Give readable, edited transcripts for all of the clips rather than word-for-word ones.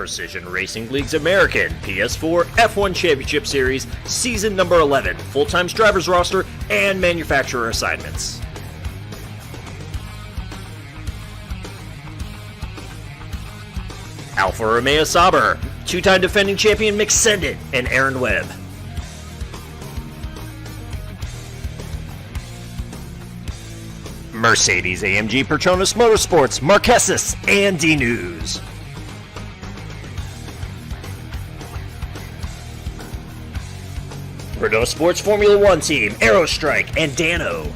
Precision Racing League's American PS4 F1 Championship Series Season number 11, full-time drivers roster, and manufacturer assignments. Alfa Romeo Sauber, two-time defending champion Mick Sendit and Aaron Webb. Mercedes-AMG Petronas Motorsports, Marquesas, and D-News. Renault Sports Formula One team, Aerostrike, and Dano.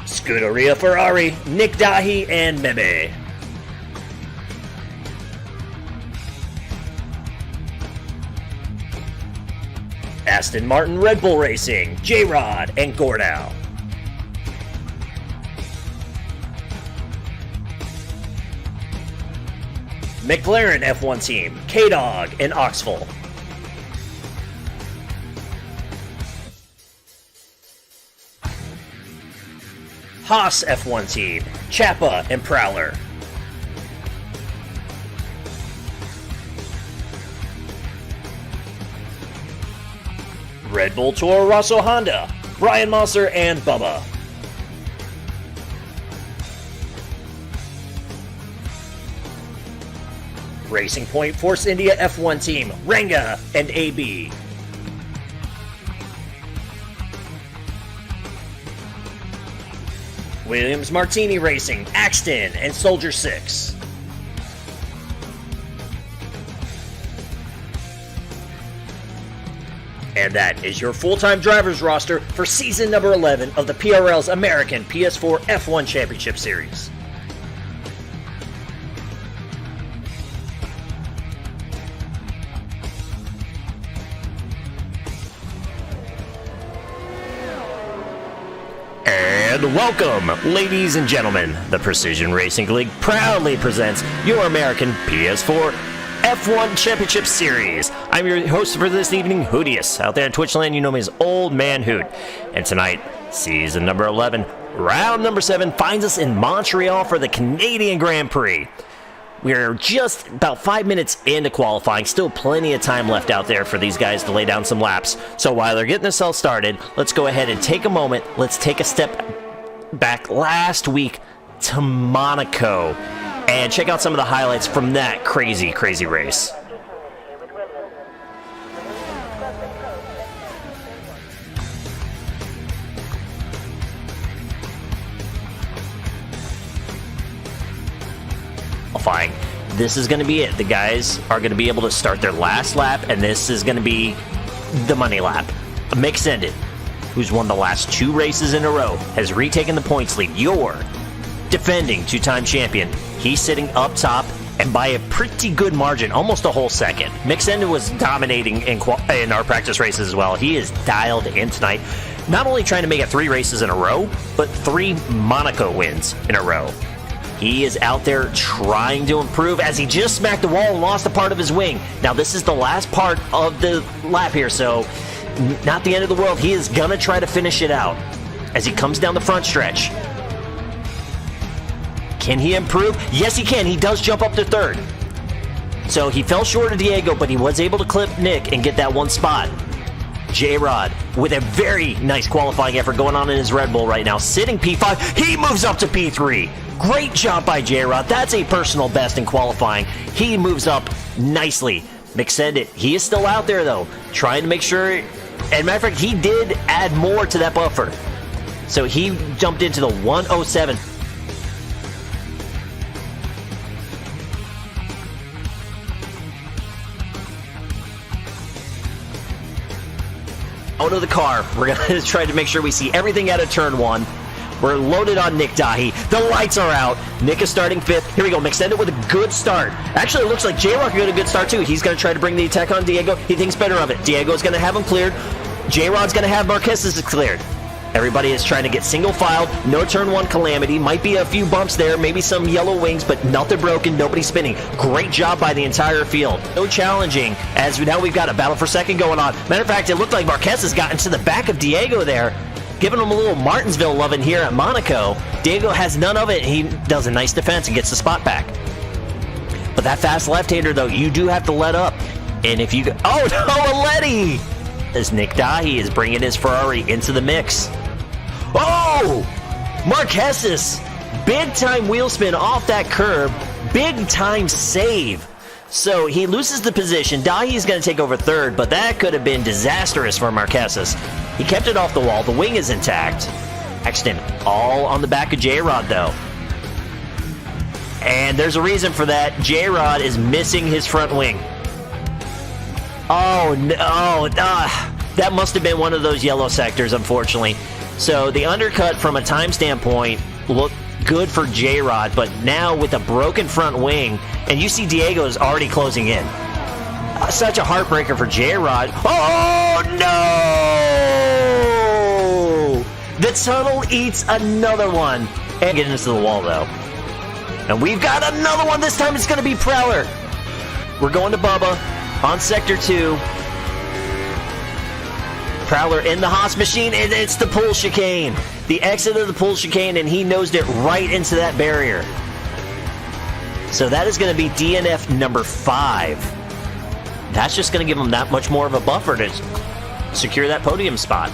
Scuderia Ferrari, Nick Dahi, and Mebe. Aston Martin Red Bull Racing, J-Rod, and Gordau. McLaren F1 team, K-Dog, and Oxful. Haas F1 team, Chappa and Prowler. Red Bull Toro Rosso Honda, Brian Mosser and Bubba. Racing Point Force India F1 team, Ranga and AB. Williams Martini Racing, Axton and Soldier 6. And that is your full-time drivers roster for season number 11 of the PRL's American PS4 F1 Championship Series. And welcome, ladies and gentlemen. The Precision Racing League proudly presents your American PS4 F1 Championship Series. I'm your host for this evening, Hoodius. Out there in Twitchland, you know me as Old Man Hoot. And tonight, season number 11, round number 7, finds us in Montreal for the Canadian Grand Prix. We're just about 5 minutes into qualifying, still plenty of time left out there for these guys to lay down some laps. So while they're getting themselves started, let's go ahead and take a moment. Let's take a step back last week to Monaco and check out some of the highlights from that crazy, crazy race. Qualifying. This is going to be it. The guys are going to be able to start their last lap, and this is going to be the money lap. Mick Sendit, who's won the last 2 races in a row, has retaken the points lead. Your defending 2-time champion. He's sitting up top, and by a pretty good margin, almost a whole second. Mick Sendit was dominating in our practice races as well. He is dialed in tonight, not only trying to make it 3 races in a row, but 3 Monaco wins in a row. He is out there trying to improve as he just smacked the wall and lost a part of his wing. Now, this is the last part of the lap here, so not the end of the world. He is going to try to finish it out as he comes down the front stretch. Can he improve? Yes, he can. He does jump up to 3rd. So he fell short of Diego, but he was able to clip Nick and get that 1 spot. J-Rod with a very nice qualifying effort going on in his Red Bull right now. Sitting P5, he moves up to P3. Great job by J-Rod. That's a personal best in qualifying. He moves up nicely. Mick Sendit, he is still out there though, trying to make sure, and matter of fact, he did add more to that buffer. So he jumped into the 107. Out of the car, we're going to try to make sure we see everything out of turn 1. We're loaded on Nick Dahi. The lights are out. Nick is starting 5th. Here we go. Mick Sendit with a good start. Actually, it looks like J-Rock got a good start, too. He's going to try to bring the attack on Diego. He thinks better of it. Diego's going to have him cleared. J-Rod's going to have Marquesas cleared. Everybody is trying to get single filed. No turn 1 calamity. Might be a few bumps there. Maybe some yellow wings, but nothing broken. Nobody spinning. Great job by the entire field. So challenging as now we've got a battle for second going on. Matter of fact, it looked like Marquesas got into the back of Diego there, giving him a little Martinsville loving here at Monaco. Diego has none of it. He does a nice defense and gets the spot back. But that fast left-hander, though, you do have to let up. And if you go... Oh, no, Aletti! As Nick Dahi is bringing his Ferrari into the mix. Oh! Marquez, big-time wheel spin off that curb. Big-time save. So he loses the position. Dahi's going to take over third, but that could have been disastrous for Marquez. He kept it off the wall. The wing is intact. Axton all on the back of J-Rod, though. And there's a reason for that. J-Rod is missing his front wing. Oh, no. That must have been one of those yellow sectors, unfortunately. So the undercut from a time standpoint looked good for J-Rod, but now with a broken front wing, and you see Diego's already closing in. Such a heartbreaker for J-Rod. Oh, no! The tunnel eats another one. And get into the wall, though. And we've got another one. This time it's going to be Prowler. We're going to Bubba on Sector 2. Prowler in the Haas machine, and it's the pull chicane. The exit of the pull chicane, and he nosed it right into that barrier. So that is going to be DNF number 5. That's just going to give him that much more of a buffer to secure that podium spot.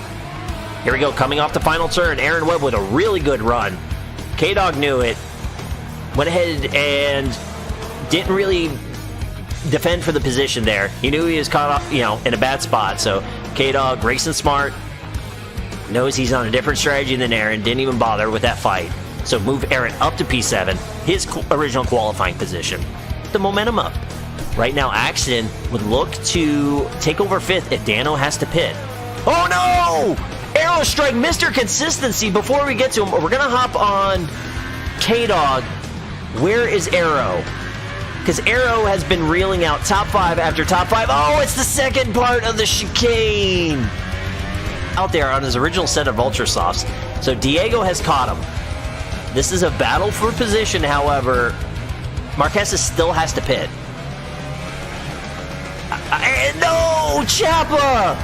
Here we go, coming off the final turn. Aaron Webb with a really good run. K-Dog knew it. Went ahead and didn't really defend for the position there. He knew he was caught up, in a bad spot. So K-Dog, racing smart, knows he's on a different strategy than Aaron. Didn't even bother with that fight. So move Aaron up to P7, his original qualifying position. The momentum up. Right now, Axton would look to take over 5th if Dano has to pit. Oh no! Arrow strike, Mr. Consistency. Before we get to him, we're going to hop on K-Dog. Where is Arrow? Because Arrow has been reeling out top 5 after top 5. Oh, it's the second part of the chicane. Out there on his original set of Ultra Softs. So Diego has caught him. This is a battle for position, however. Marquez still has to pit. No! Chapa!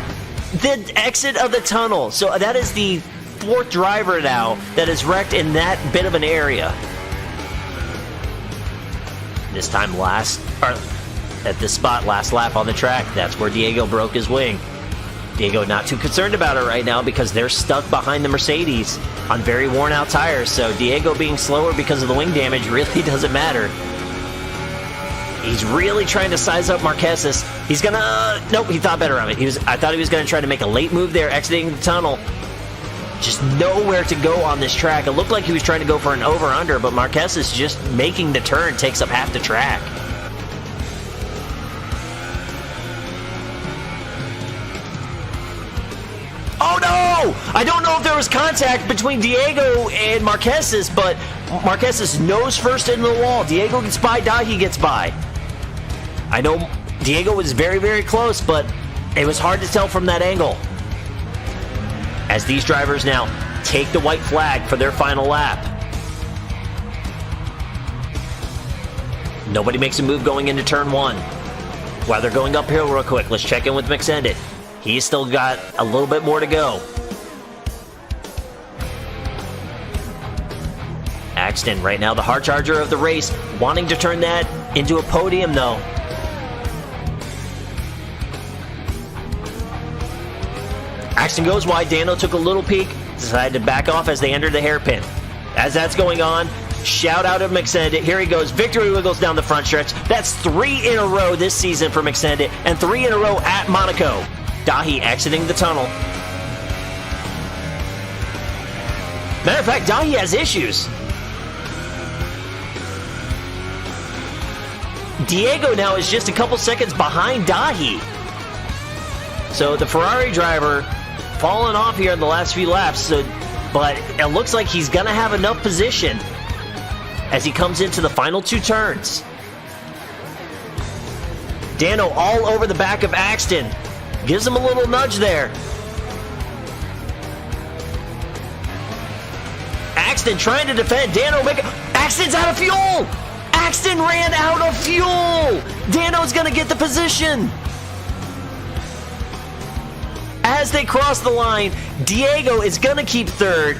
The exit of the tunnel. So that is the 4th driver now that is wrecked in that bit of an area. This time at this spot, last lap on the track, that's where Diego broke his wing. Diego not too concerned about it right now because they're stuck behind the Mercedes on very worn out tires. So Diego being slower because of the wing damage really doesn't matter. He's really trying to size up Marquez. He's gonna, nope, he thought better of it. I thought he was gonna try to make a late move there, exiting the tunnel. Just nowhere to go on this track. It looked like he was trying to go for an over-under, but Marquez is just making the turn, takes up half the track. Oh no! I don't know if there was contact between Diego and Marquez, but Marquez nose first into the wall. Diego gets by, Dahi gets by. I know Diego was very, very close, but it was hard to tell from that angle. As these drivers now take the white flag for their final lap. Nobody makes a move going into turn 1. While they're going uphill real quick, let's check in with McSendit. He's still got a little bit more to go. Axton, right now the hard charger of the race, wanting to turn that into a podium though. Axton goes wide. Dano took a little peek, decided to back off as they entered the hairpin. As that's going on, shout out of McSendit. Here he goes. Victory wiggles down the front stretch. That's 3 in a row this season for McSendit, and 3 in a row at Monaco. Dahi exiting the tunnel. Matter of fact, Dahi has issues. Diego now is just a couple seconds behind Dahi. So the Ferrari driver fallen off here in the last few laps, but it looks like he's going to have enough position as he comes into the final 2 turns. Dano all over the back of Axton. Gives him a little nudge there. Axton trying to defend. Dano Axton's out of fuel! Axton ran out of fuel! Dano's going to get the position. As they cross the line, Diego is going to keep 3rd.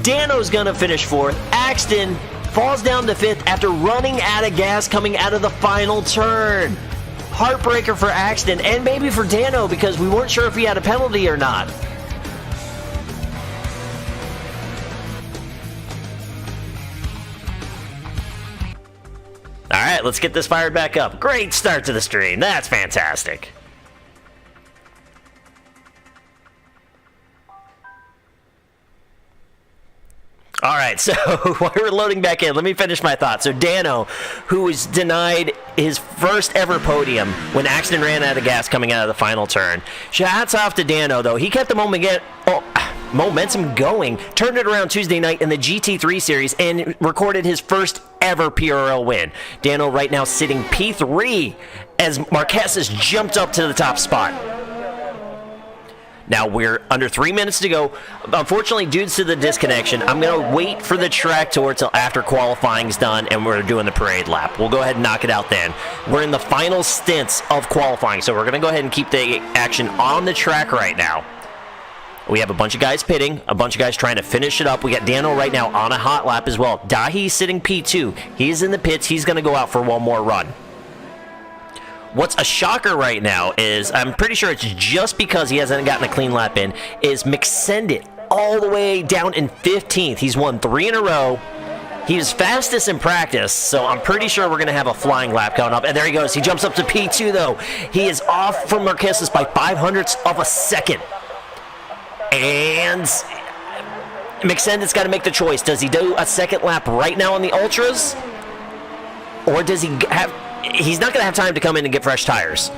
Dano's going to finish fourth. Axton falls down to fifth after running out of gas coming out of the final turn. Heartbreaker for Axton, and maybe for Dano, because we weren't sure if he had a penalty or not. All right, let's get this fired back up. Great start to the stream. That's fantastic. All right, so while we're loading back in, let me finish my thought. So Dano, who was denied his first ever podium when Axton ran out of gas coming out of the final turn. Hats off to Dano, though. He kept the momentum going, turned it around Tuesday night in the GT3 series, and recorded his first ever PRL win. Dano right now sitting P3 as Marquez has jumped up to the top spot. Now we're under 3 minutes to go. Unfortunately, due to the disconnection, I'm going to wait for the track tour till after qualifying's done and we're doing the parade lap. We'll go ahead and knock it out then. We're in the final stints of qualifying, so we're going to go ahead and keep the action on the track right now. We have a bunch of guys pitting, a bunch of guys trying to finish it up. We got Dano right now on a hot lap as well. Dahi's sitting P2. He's in the pits. He's going to go out for one more run. What's a shocker right now is, I'm pretty sure it's just because he hasn't gotten a clean lap in, is McSendit all the way down in 15th. He's won 3 in a row. He was fastest in practice, so I'm pretty sure we're going to have a flying lap coming up. And there he goes. He jumps up to P2, though. He is off from Marquez by 0.05 of a second. And McSendit's got to make the choice. Does he do a second lap right now on the Ultras? Or does he have... He's not going to have time to come in and get fresh tires.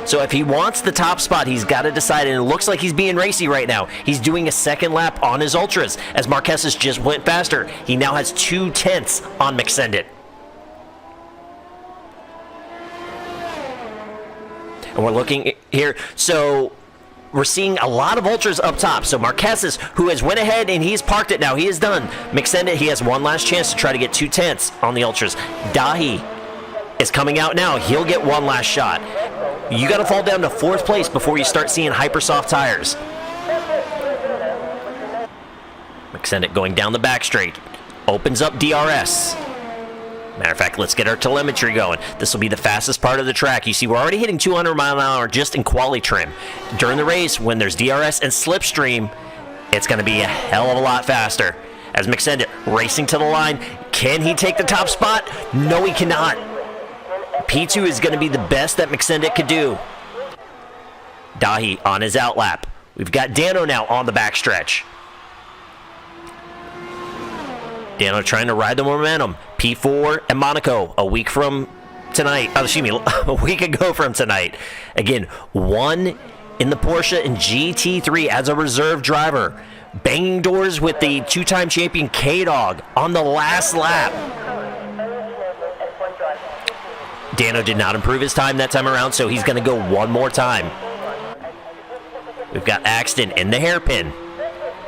So if he wants the top spot, he's got to decide, and it looks like he's being racy right now. He's doing a second lap on his Ultras, as Marquez just went faster. He now has 0.2 on McSendit. And we're looking here, so we're seeing a lot of Ultras up top. So Marquez, who has went ahead and he's parked it now, he is done. McSendit, he has one last chance to try to get 0.2 on the Ultras. Dahi is coming out now. He'll get one last shot. You got to fall down to 4th place before you start seeing hypersoft tires. McSendit going down the back straight. Opens up DRS. Matter of fact, let's get our telemetry going. This will be the fastest part of the track. You see, we're already hitting 200 mile an hour just in quali trim. During the race, when there's DRS and slipstream, it's going to be a hell of a lot faster. As McSendit racing to the line, can he take the top spot? No, he cannot. P2 is going to be the best that McSendit could do. Dahi on his outlap. We've got Dano now on the backstretch. Dano trying to ride the momentum. P4 and Monaco a week from tonight. A week ago from tonight. Again, one in the Porsche and GT3 as a reserve driver. Banging doors with the 2-time champion K-Dog on the last lap. Dano did not improve his time that time around, so he's going to go one more time. We've got Axton in the hairpin.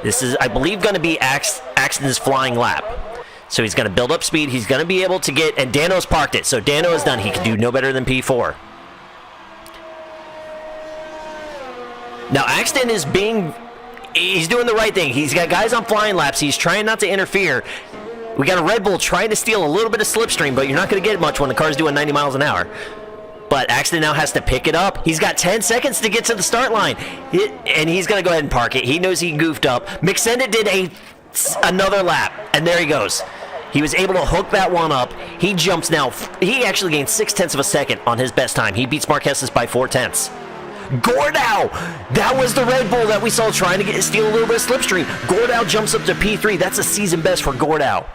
This is, I believe, going to be Axton's flying lap. So he's going to build up speed. He's going to be able to get, and Dano's parked it, so Dano is done. He can do no better than P4. Now, Axton is he's doing the right thing. He's got guys on flying laps. He's trying not to interfere. We got a Red Bull trying to steal a little bit of slipstream, but you're not going to get much when the car's doing 90 miles an hour. But Axton now has to pick it up. He's got 10 seconds to get to the start line, and he's going to go ahead and park it. He knows he goofed up. McSendit did another lap, and there he goes. He was able to hook that one up. He jumps now. He actually gained 0.6 of a second on his best time. He beats Marquez by 0.4. Gordau! That was the Red Bull that we saw trying to steal a little bit of slipstream. Gordau jumps up to P3. That's a season best for Gordau.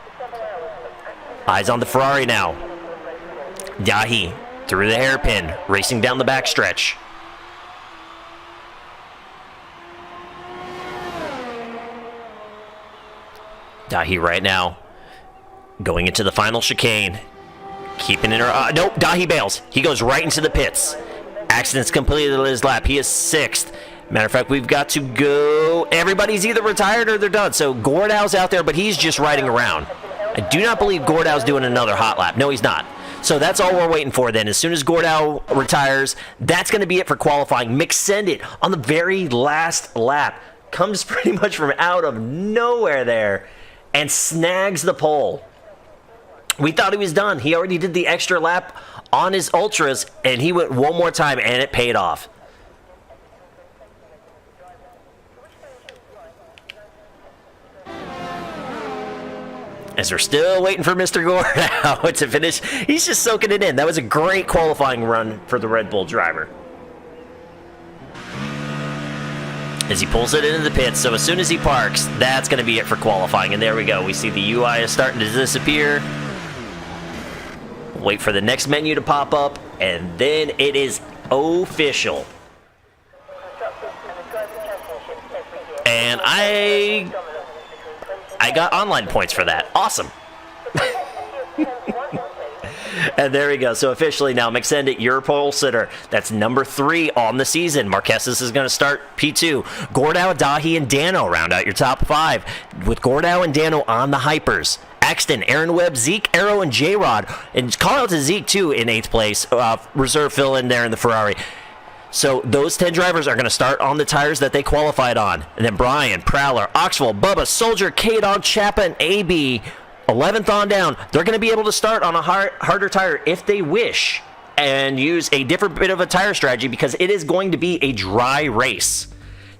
Eyes on the Ferrari now. Dahi through the hairpin, racing down the backstretch. Dahi right now going into the final chicane. Keeping in her... nope, Dahi bails. He goes right into the pits. Accident's completed his lap. He is 6th. Matter of fact, we've got to go... Everybody's either retired or they're done. So Gordau's out there, but he's just riding around. I do not believe Gordau's doing another hot lap. No, he's not. So that's all we're waiting for then. As soon as Gordau retires, that's going to be it for qualifying. McSendit on the very last lap comes pretty much from out of nowhere there and snags the pole. We thought he was done. He already did the extra lap on his Ultras, and he went one more time, and it paid off. As we're still waiting for Mr. Gore now to finish. He's just soaking it in. That was a great qualifying run for the Red Bull driver. As he pulls it into the pits, so as soon as he parks, that's going to be it for qualifying. And there we go. We see the UI is starting to disappear. Wait for the next menu to pop up, and then it is official. And I got online points for that. Awesome. And there we go. So officially now, McSendit, your pole sitter. That's number 3 on the season. Marquesas is going to start P2. Gordau, Dahi, and Dano round out your top 5. With Gordau and Dano on the hypers. Axton, Aaron Webb, Zeke, Arrow, and J-Rod. And call out to Zeke, too, in 8th place. Reserve fill in there in the Ferrari. So those 10 drivers are going to start on the tires that they qualified on. And then Brian, Prowler, Oxwell, Bubba, Soldier, K-Dog, Chappa, and AB, 11th on down. They're going to be able to start on a harder tire if they wish and use a different bit of a tire strategy because it is going to be a dry race.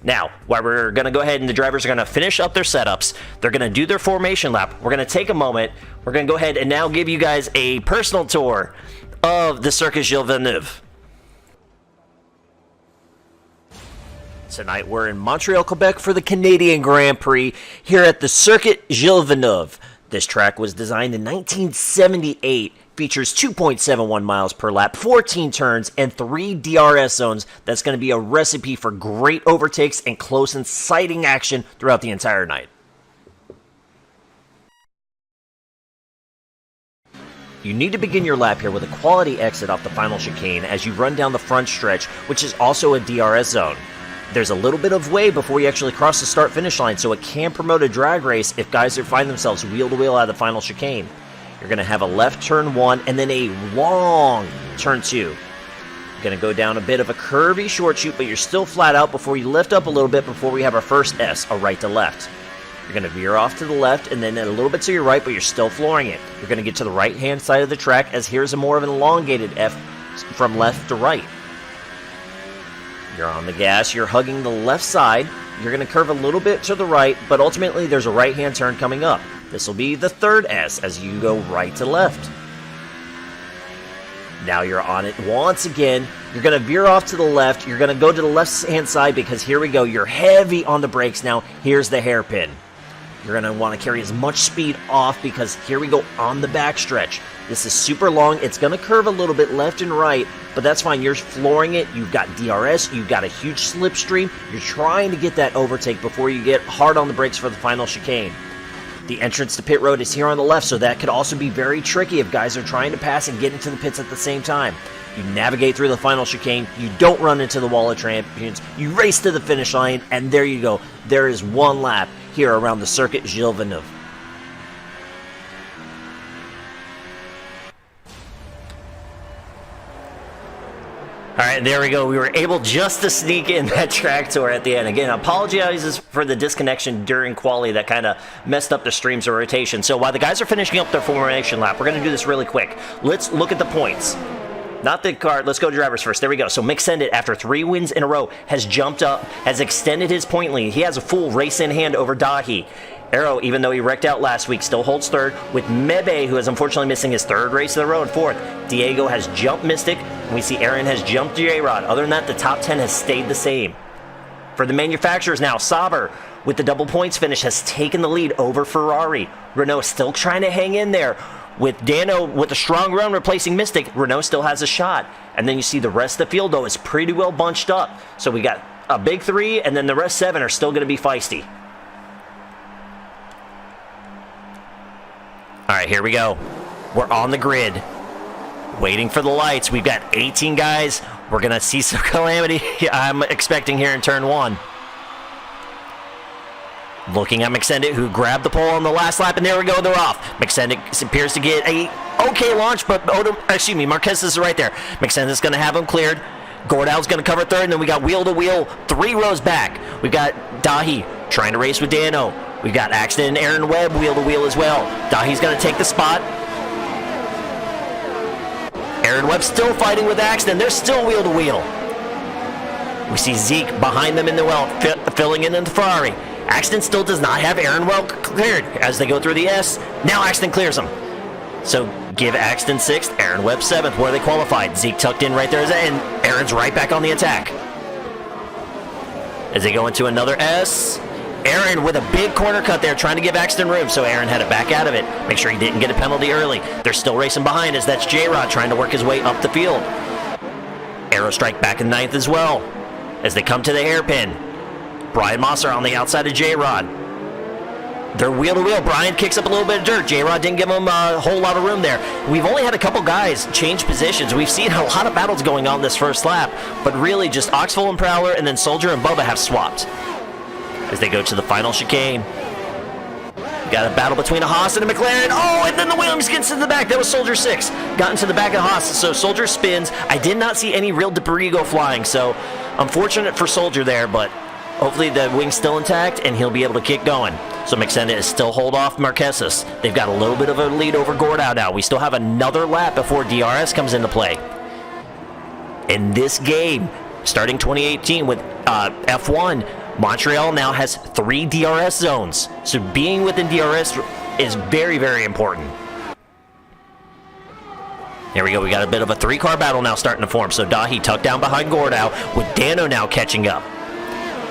Now, while we're going to go ahead and the drivers are going to finish up their setups, they're going to do their formation lap. We're going to take a moment. We're going to go ahead and now give you guys a personal tour of the Circuit Gilles Villeneuve. Tonight we're in Montreal, Quebec for the Canadian Grand Prix here at the Circuit Gilles Villeneuve. This track was designed in 1978, features 2.71 miles per lap, 14 turns, and 3 DRS zones. That's going to be a recipe for great overtakes and close and sighting action throughout the entire night. You need to begin your lap here with a quality exit off the final chicane as you run down the front stretch, which is also a DRS zone. There's a little bit of way before you actually cross the start-finish line, so it can promote a drag race if guys find themselves wheel-to-wheel out of the final chicane. You're going to have a left turn 1 and then a long turn 2. You're going to go down a bit of a curvy short chute, but you're still flat out before you lift up a little bit before we have our first S, a right to left. You're going to veer off to the left and then a little bit to your right, but you're still flooring it. You're going to get to the right-hand side of the track as here's a more of an elongated F from left to right. You're on the gas, you're hugging the left side, you're going to curve a little bit to the right, but ultimately there's a right-hand turn coming up. This will be the third S as you go right to left. Now you're on it once again, you're going to veer off to the left, you're going to go to the left-hand side because here we go, you're heavy on the brakes now, here's the hairpin. You're going to want to carry as much speed off because here we go on the backstretch. This is super long. It's going to curve a little bit left and right, but that's fine. You're flooring it. You've got DRS. You've got a huge slipstream. You're trying to get that overtake before you get hard on the brakes for the final chicane. The entrance to pit road is here on the left, so that could also be very tricky if guys are trying to pass and get into the pits at the same time. You navigate through the final chicane. You don't run into the wall of champions. You race to the finish line, and there you go. There is one lap here around the Circuit Gilles Villeneuve. All right, there we go. We were able just to sneak in that track tour at the end. Again, apologizes for the disconnection during quali that kind of messed up the streams of rotation. So while the guys are finishing up their formation lap, we're going to do this really quick. Let's look at the points. Not the car. Let's go to drivers first. There we go. So McSendit, after 3 wins in a row, has jumped up, has extended his point lead. He has a full race in hand over Dahi. Arrow, even though he wrecked out last week, still holds third, with Mebe, who is unfortunately missing his 3rd race in a row, in 4th. Diego has jumped Mystic, and we see Aaron has jumped J-Rod. Other than that, the top 10 has stayed the same. For the manufacturers now, Sauber, with the double points finish, has taken the lead over Ferrari. Renault still trying to hang in there. With Dano with a strong run replacing Mystic, Renault still has a shot. And then you see the rest of the field, though, is pretty well bunched up. So we got a big 3, and then the rest 7 are still going to be feisty. All right, here we go. We're on the grid, waiting for the lights. We've got 18 guys. We're going to see some calamity I'm expecting here in turn 1. Looking at McSendit, who grabbed the pole on the last lap, and there we go, they're off. McSendit appears to get a okay launch, but Marquez is right there. McSendit's going to have him cleared. Gordow's going to cover third, and then we got wheel to wheel, 3 rows back. We've got Dahi trying to race with Dano. We've got Axton and Aaron Webb wheel to wheel as well. Dahi's going to take the spot. Aaron Webb still fighting with Axton. They're still wheel to wheel. We see Zeke behind them in the well, filling in the Ferrari. Axton still does not have Aaron Webb cleared as they go through the S. Now Axton clears him. So give Axton 6th, Aaron Webb 7th, where they qualified. Zeke tucked in right there, and Aaron's right back on the attack. As they go into another S, Aaron with a big corner cut there, trying to give Axton room, so Aaron had to back out of it. Make sure he didn't get a penalty early. They're still racing behind as that's J-Rod trying to work his way up the field. Aerostrike back in 9th as well. As they come to the hairpin, Brian Mosser on the outside of J-Rod. They're wheel to wheel. Brian kicks up a little bit of dirt. J-Rod didn't give him a whole lot of room there. We've only had a couple guys change positions. We've seen a lot of battles going on this first lap, but really just Oxful and Prowler and then Soldier and Bubba have swapped. As they go to the final chicane, got a battle between a Haas and a McLaren. Oh, and then the Williams gets to the back. That was Soldier 6. Got into the back of Haas. So Soldier spins. I did not see any real debris go flying. So unfortunate for Soldier there, but hopefully the wing's still intact and he'll be able to keep going. So McSenda is still hold off Marquesas. They've got a little bit of a lead over Gordau now. We still have another lap before DRS comes into play. In this game, starting 2018 with F1, Montreal now has 3 DRS zones. So being within DRS is very, very important. Here we go. We got a bit of a 3-car battle now starting to form. So Dahi tucked down behind Gordau with Dano now catching up.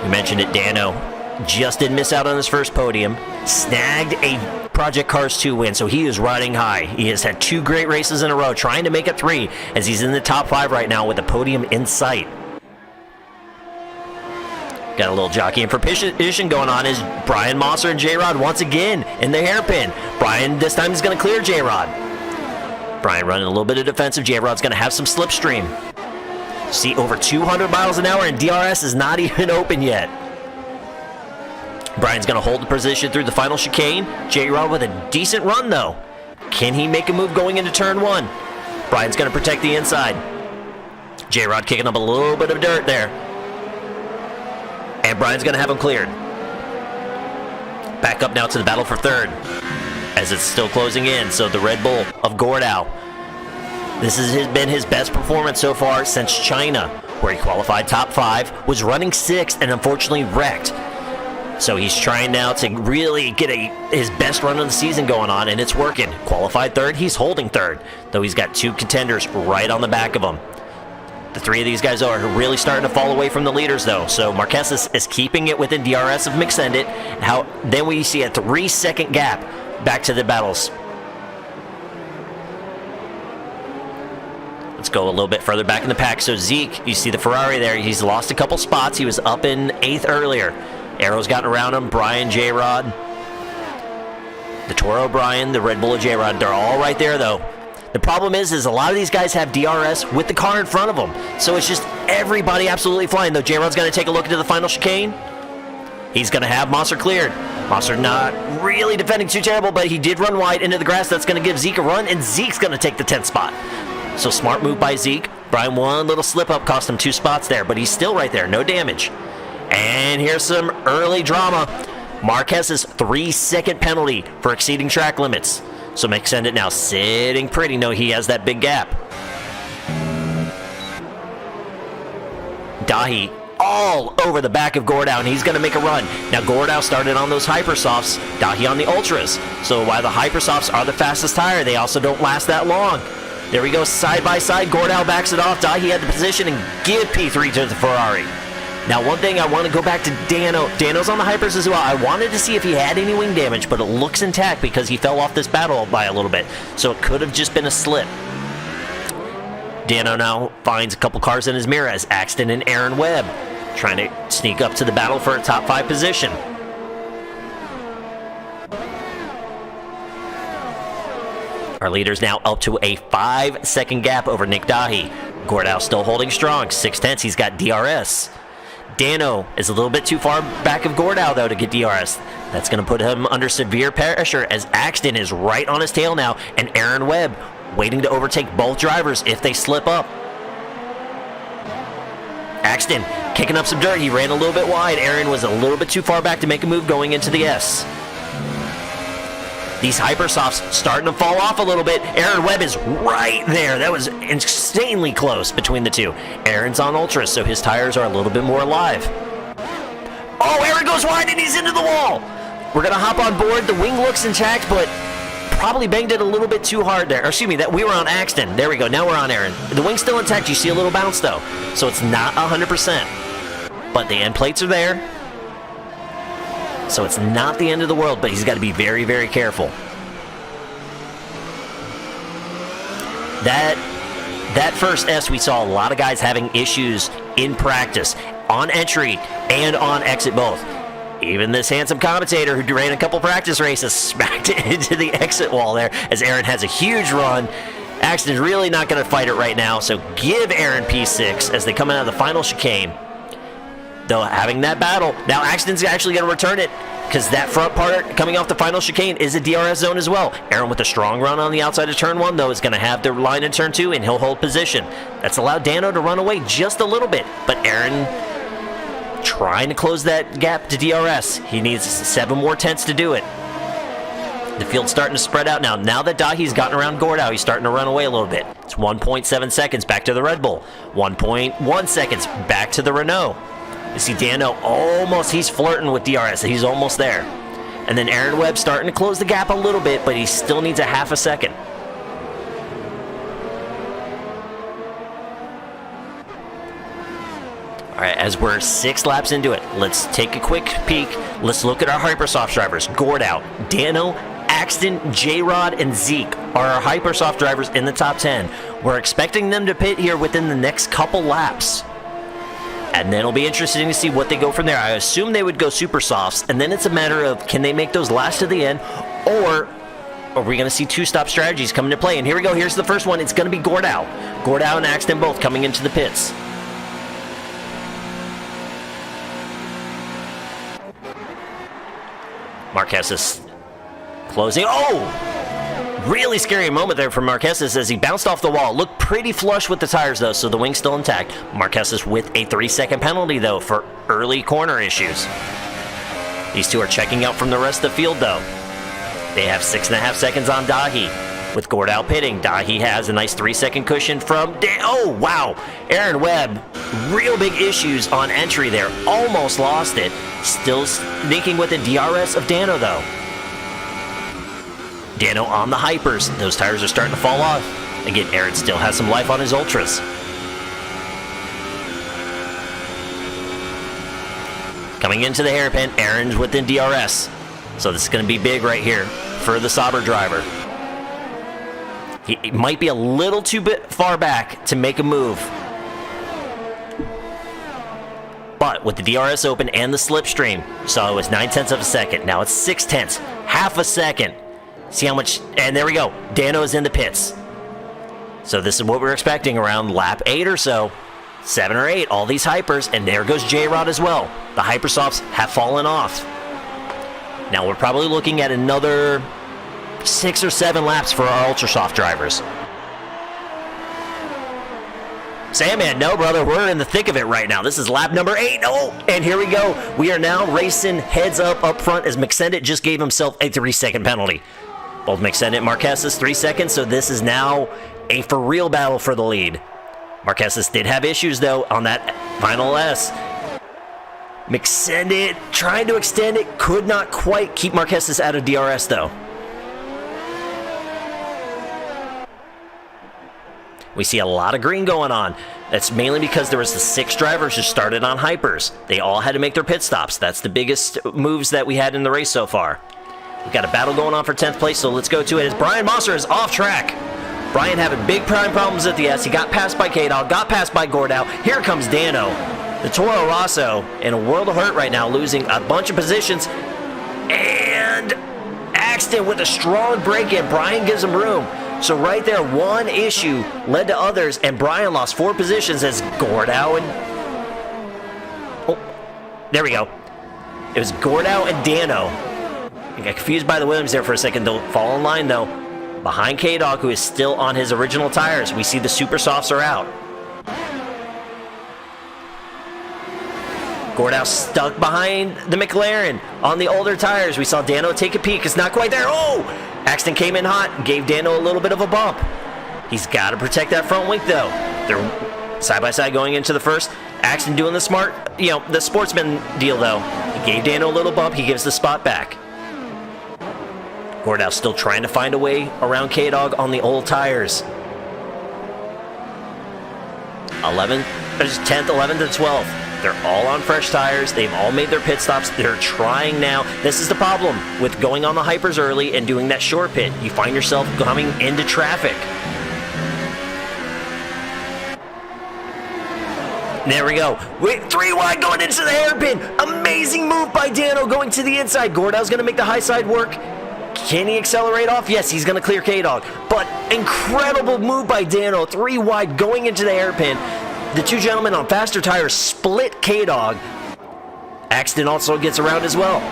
We mentioned it, Dano just did miss out on his first podium. Snagged a Project Cars 2 win, so he is riding high. He has had 2 great races in a row, trying to make it 3, as he's in the top 5 right now with the podium in sight. Got a little jockeying for position going on as Brian Mosser and J-Rod once again in the hairpin. Brian this time is going to clear J-Rod. Brian running a little bit of defensive. J-Rod's going to have some slipstream. See, over 200 miles an hour, and DRS is not even open yet. Brian's going to hold the position through the final chicane. J-Rod with a decent run, though. Can he make a move going into turn 1? Brian's going to protect the inside. J-Rod kicking up a little bit of dirt there. And Brian's going to have him cleared. Back up now to the battle for third, as it's still closing in. So the Red Bull of Gordau. This has been his best performance so far since China, where he qualified top 5, was running 6th, and unfortunately wrecked. So he's trying now to really get his best run of the season going on, and it's working. Qualified 3rd, he's holding 3rd, though he's got 2 contenders right on the back of him. The 3 of these guys are really starting to fall away from the leaders, though. So Marquesas is keeping it within DRS of McSendit. Then we see a 3-second gap back to the battles. Let's go a little bit further back in the pack. So Zeke, you see the Ferrari there. He's lost a couple spots. He was up in 8th earlier. Arrow's gotten around him. Brian, J-Rod, the Toro Brian, the Red Bull of J-Rod. They're all right there, though. The problem is a lot of these guys have DRS with the car in front of them. So it's just everybody absolutely flying. Though J-Rod's going to take a look into the final chicane. He's going to have Mosser cleared. Mosser not really defending too terrible, but he did run wide into the grass. That's going to give Zeke a run, and Zeke's going to take the 10th spot. So smart move by Zeke. Brian, one little slip-up cost him 2 spots there, but he's still right there. No damage. And here's some early drama. Marquez's 3-second penalty for exceeding track limits. So McSendit now sitting pretty. No, he has that big gap. Dahi all over the back of Gordau, and he's going to make a run. Now, Gordau started on those Hypersofts, Dahi on the Ultras. So while the Hypersofts are the fastest tire, they also don't last that long. There we go, side by side. Gordau backs it off. Dahi had the position and give P3 to the Ferrari. Now, one thing I want to go back to Dano. Dano's on the Hypers as well. I wanted to see if he had any wing damage, but it looks intact because he fell off this battle by a little bit. So it could have just been a slip. Dano now finds a couple cars in his mirror as Axton and Aaron Webb trying to sneak up to the battle for a top 5 position. Our leader's now up to a 5-second gap over Nick Dahi. Gordau still holding strong. 6/10. He's got DRS. Dano is a little bit too far back of Gordau, though, to get DRS. That's going to put him under severe pressure as Axton is right on his tail now, and Aaron Webb waiting to overtake both drivers if they slip up. Axton kicking up some dirt. He ran a little bit wide. Aaron was a little bit too far back to make a move going into the S. These Hypersofts starting to fall off a little bit. Aaron Webb is right there. That was insanely close between the two. Aaron's on Ultras, so his tires are a little bit more alive. Oh, Aaron goes wide and he's into the wall. We're going to hop on board. The wing looks intact, but probably banged it a little bit too hard there. Or excuse me, that we were on Axton. There we go. Now we're on Aaron. The wing's still intact. You see a little bounce, though. So it's not 100%. But the end plates are there. So it's not the end of the world, but he's got to be very, very careful. That first S, we saw a lot of guys having issues in practice, on entry and on exit both. Even this handsome commentator who ran a couple practice races smacked it into the exit wall there as Aaron has a huge run. Axton's really not going to fight it right now, so give Aaron P6 as they come out of the final chicane. Though having that battle, now Axton's actually going to return it because that front part coming off the final chicane is a DRS zone as well. Aaron with a strong run on the outside of turn 1, though, is going to have the line in turn 2, and he'll hold position. That's allowed Dano to run away just a little bit, but Aaron trying to close that gap to DRS. He needs 7 more tenths to do it. The field's starting to spread out now. Now that Dahi's gotten around Gordau, he's starting to run away a little bit. It's 1.7 seconds back to the Red Bull. 1.1 seconds back to the Renault. You see Dano almost, he's flirting with DRS. He's almost there. And then Aaron Webb starting to close the gap a little bit, but he still needs a half a second. All right, as we're 6 laps into it, let's take a quick peek. Let's look at our Hypersoft drivers. Gordau, Dano, Axton, J-Rod, and Zeke are our Hypersoft drivers in the top 10. We're expecting them to pit here within the next couple laps. And then it'll be interesting to see what they go from there. I assume they would go super softs, and then it's a matter of can they make those last to the end, or are we going to see 2-stop strategies come into play? And here we go. Here's the first one. It's going to be Gordau. Gordau and Axton both coming into the pits. Marquez is closing. Oh! Really scary moment there for Marquez as he bounced off the wall. Looked pretty flush with the tires, though, so the wing's still intact. Marquez is with a 3-second penalty, though, for early corner issues. These two are checking out from the rest of the field, though. They have 6.5 seconds on Dahi. With Gordau pitting, Dahi has a nice 3-second cushion from... Oh, wow! Aaron Webb, real big issues on entry there. Almost lost it. Still sneaking with the DRS of Dano, though. Dano on the Hypers. Those tires are starting to fall off. Again, Aaron still has some life on his Ultras. Coming into the hairpin, Aaron's within DRS. So this is going to be big right here for the Sauber driver. He might be a little too far back to make a move. But with the DRS open and the slipstream, so it was 9/10 of a second. Now it's 6/10, half a second. See how much, and there we go. Dano is in the pits. So this is what we're expecting around lap 8 or so. 7 or 8, all these Hypers, and there goes J-Rod as well. The Hypersofts have fallen off. Now we're probably looking at another 6 or 7 laps for our Ultrasoft drivers. Sandman, no, brother, we're in the thick of it right now. This is lap number 8. Oh, and here we go. We are now racing heads up front as McSendit just gave himself a 3-second penalty. Both McSendit and Marquez 3 seconds, so this is now a for-real battle for the lead. Marquez did have issues, though, on that final S. McSendit trying to extend it, could not quite keep Marquez out of DRS, though. We see a lot of green going on. That's mainly because there was the 6 drivers who started on Hypers. They all had to make their pit stops. That's the biggest moves that we had in the race so far. We've got a battle going on for 10th place, so let's go to it. As Brian Mosser is off track. Brian having big prime problems at the S. He got passed by K-Dog, got passed by Gordau. Here comes Dano. The Toro Rosso in a world of hurt right now, losing a bunch of positions. And Axton with a strong break-in. Brian gives him room. So right there, one issue led to others, and Brian lost 4 positions as Gordau and... Oh, there we go. It was Gordau and Dano. I got confused by the Williams there for a second. They'll fall in line, though. Behind K-Dog, who is still on his original tires. We see the Super Softs are out. Gordau stuck behind the McLaren on the older tires. We saw Dano take a peek. It's not quite there. Oh! Axton came in hot, gave Dano a little bit of a bump. He's got to protect that front wing, though. They're side by side going into the first. Axton doing the smart, the sportsman deal, though. He gave Dano a little bump. He gives the spot back. Gordau still trying to find a way around K-Dog on the old tires. 10th, 11th, and 12th. They're all on fresh tires. They've all made their pit stops. They're trying now. This is the problem with going on the hypers early and doing that short pit. You find yourself coming into traffic. There we go. Wait, 3 wide going into the hairpin. Amazing move by Dano going to the inside. Gordau's going to make the high side work. Can he accelerate off? Yes, he's going to clear K-Dog. But incredible move by Dano. 3 wide going into the hairpin. The two gentlemen on faster tires split K-Dog. Axton also gets around as well.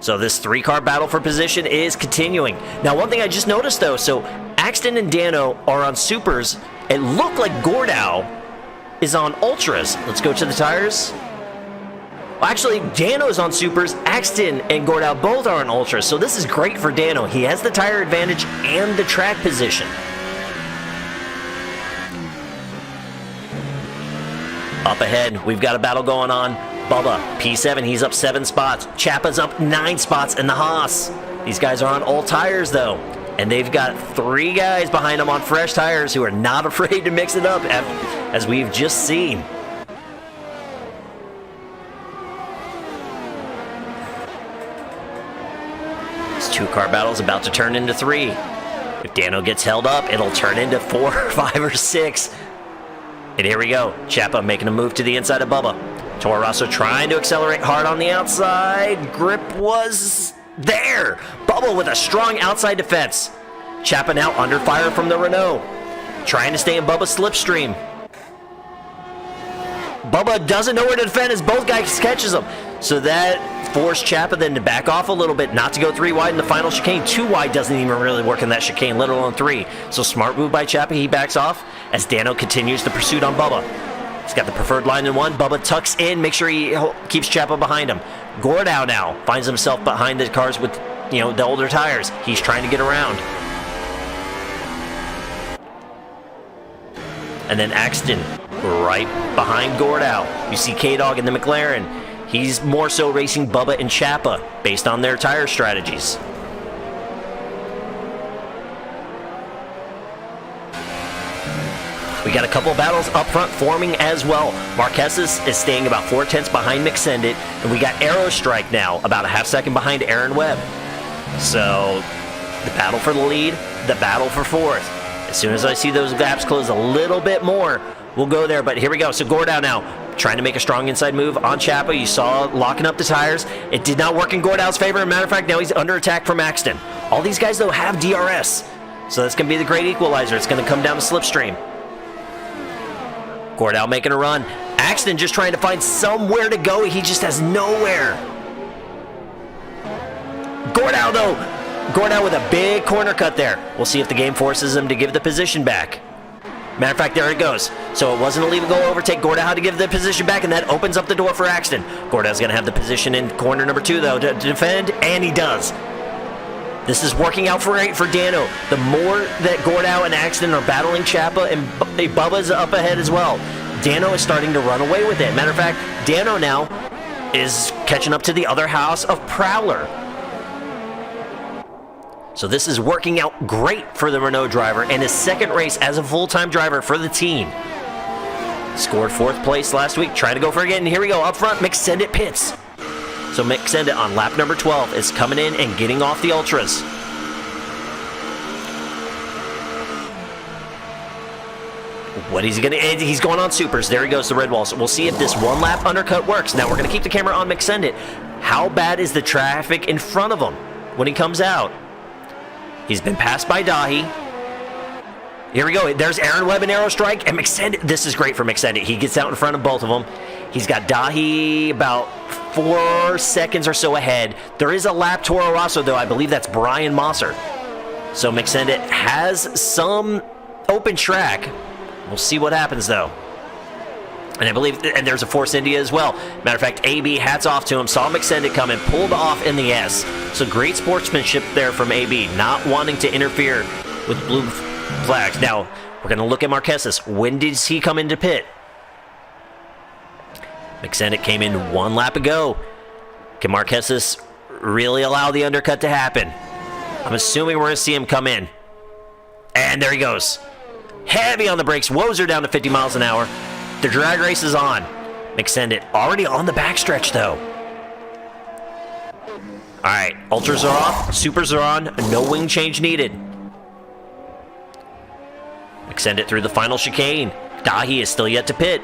So this 3-car battle for position is continuing. Now, one thing I just noticed, though, so Axton and Dano are on supers. It looked like Gordau is on ultras. Let's go to the tires. Well, actually, Dano's on supers. Axton and Gordau both are on ultras. So this is great for Dano. He has the tire advantage and the track position. Up ahead, we've got a battle going on. Bubba, P7, he's up 7 spots. Chappa's up 9 spots in the Haas. These guys are on old tires, though. And they've got 3 guys behind them on fresh tires who are not afraid to mix it up, as we've just seen. This 2-car battle is about to turn into 3. If Dano gets held up, it'll turn into 4, 5, or 6. And here we go. Chappa making a move to the inside of Bubba. Toro Rosso trying to accelerate hard on the outside. Grip was there. Bubba with a strong outside defense. Chappa now under fire from the Renault. Trying to stay in Bubba's slipstream. Bubba doesn't know where to defend as both guys catches him. So that forced Chappa then to back off a little bit, not to go 3 wide in the final chicane. 2 wide doesn't even really work in that chicane, let alone 3. So smart move by Chappa, he backs off as Dano continues the pursuit on Bubba. He's got the preferred line in 1. Bubba tucks in, make sure he keeps Chappa behind him. Gordau now finds himself behind the cars with, the older tires. He's trying to get around. And then Axton right behind Gordau. You see K-Dog in the McLaren. He's more so racing Bubba and Chappa based on their tire strategies. We got a couple battles up front forming as well. Marquez is staying about 4/10 behind McSendit, and we got Aerostrike now about a half second behind Aaron Webb. So the battle for the lead, the battle for 4th. As soon as I see those gaps close a little bit more, we'll go there. But here we go. So Gordau now trying to make a strong inside move on Chappa. You saw locking up the tires. It did not work in Gordau's favor. As a matter of fact, now he's under attack from Axton. All these guys, though, have DRS. So that's going to be the great equalizer. It's going to come down to slipstream. Gordau making a run. Axton just trying to find somewhere to go. He just has nowhere. Gordau, though. Gordau with a big corner cut there. We'll see if the game forces him to give the position back. Matter of fact, there it goes. So it wasn't a legal goal overtake. Gordau had to give the position back, and that opens up the door for Axton. Gordau's going to have the position in corner number 2, though, to defend, and he does. This is working out for Dano. The more that Gordau and Axton are battling Chappa, and Bubba's up ahead as well, Dano is starting to run away with it. Matter of fact, Dano now is catching up to the other house of Prowler. So this is working out great for the Renault driver and his second race as a full-time driver for the team. Scored 4th place last week, trying to go for it again. And here we go, up front, McSendit pits. So McSendit on lap number 12 is coming in and getting off the ultras. What is he gonna? He's going on supers. There he goes, the red wall. So we'll see if this 1-lap undercut works. Now we're gonna keep the camera on McSendit. How bad is the traffic in front of him when he comes out? He's been passed by Dahi. Here we go. There's Aaron Webb and Aerostrike and McSendit. This is great for McSendit. He gets out in front of both of them. He's got Dahi about 4 seconds or so ahead. There is a lap Toro Rosso, though. I believe that's Brian Mosser. So McSendit has some open track. We'll see what happens, though. And I believe, and there's a Force India as well. Matter of fact, AB, hats off to him, saw McSend it coming, pulled off in the S. So great sportsmanship there from AB, not wanting to interfere with blue flags. Now, we're going to look at Marquesas. When did he come into pit? McSend it came in 1 lap ago. Can Marquesas really allow the undercut to happen? I'm assuming we're going to see him come in. And there he goes. Heavy on the brakes, woes her down to 50 miles an hour. The drag race is on. McSend it already on the backstretch, though. All right, ultras are off, supers are on, no wing change needed. McSend it through the final chicane. Dahi is still yet to pit.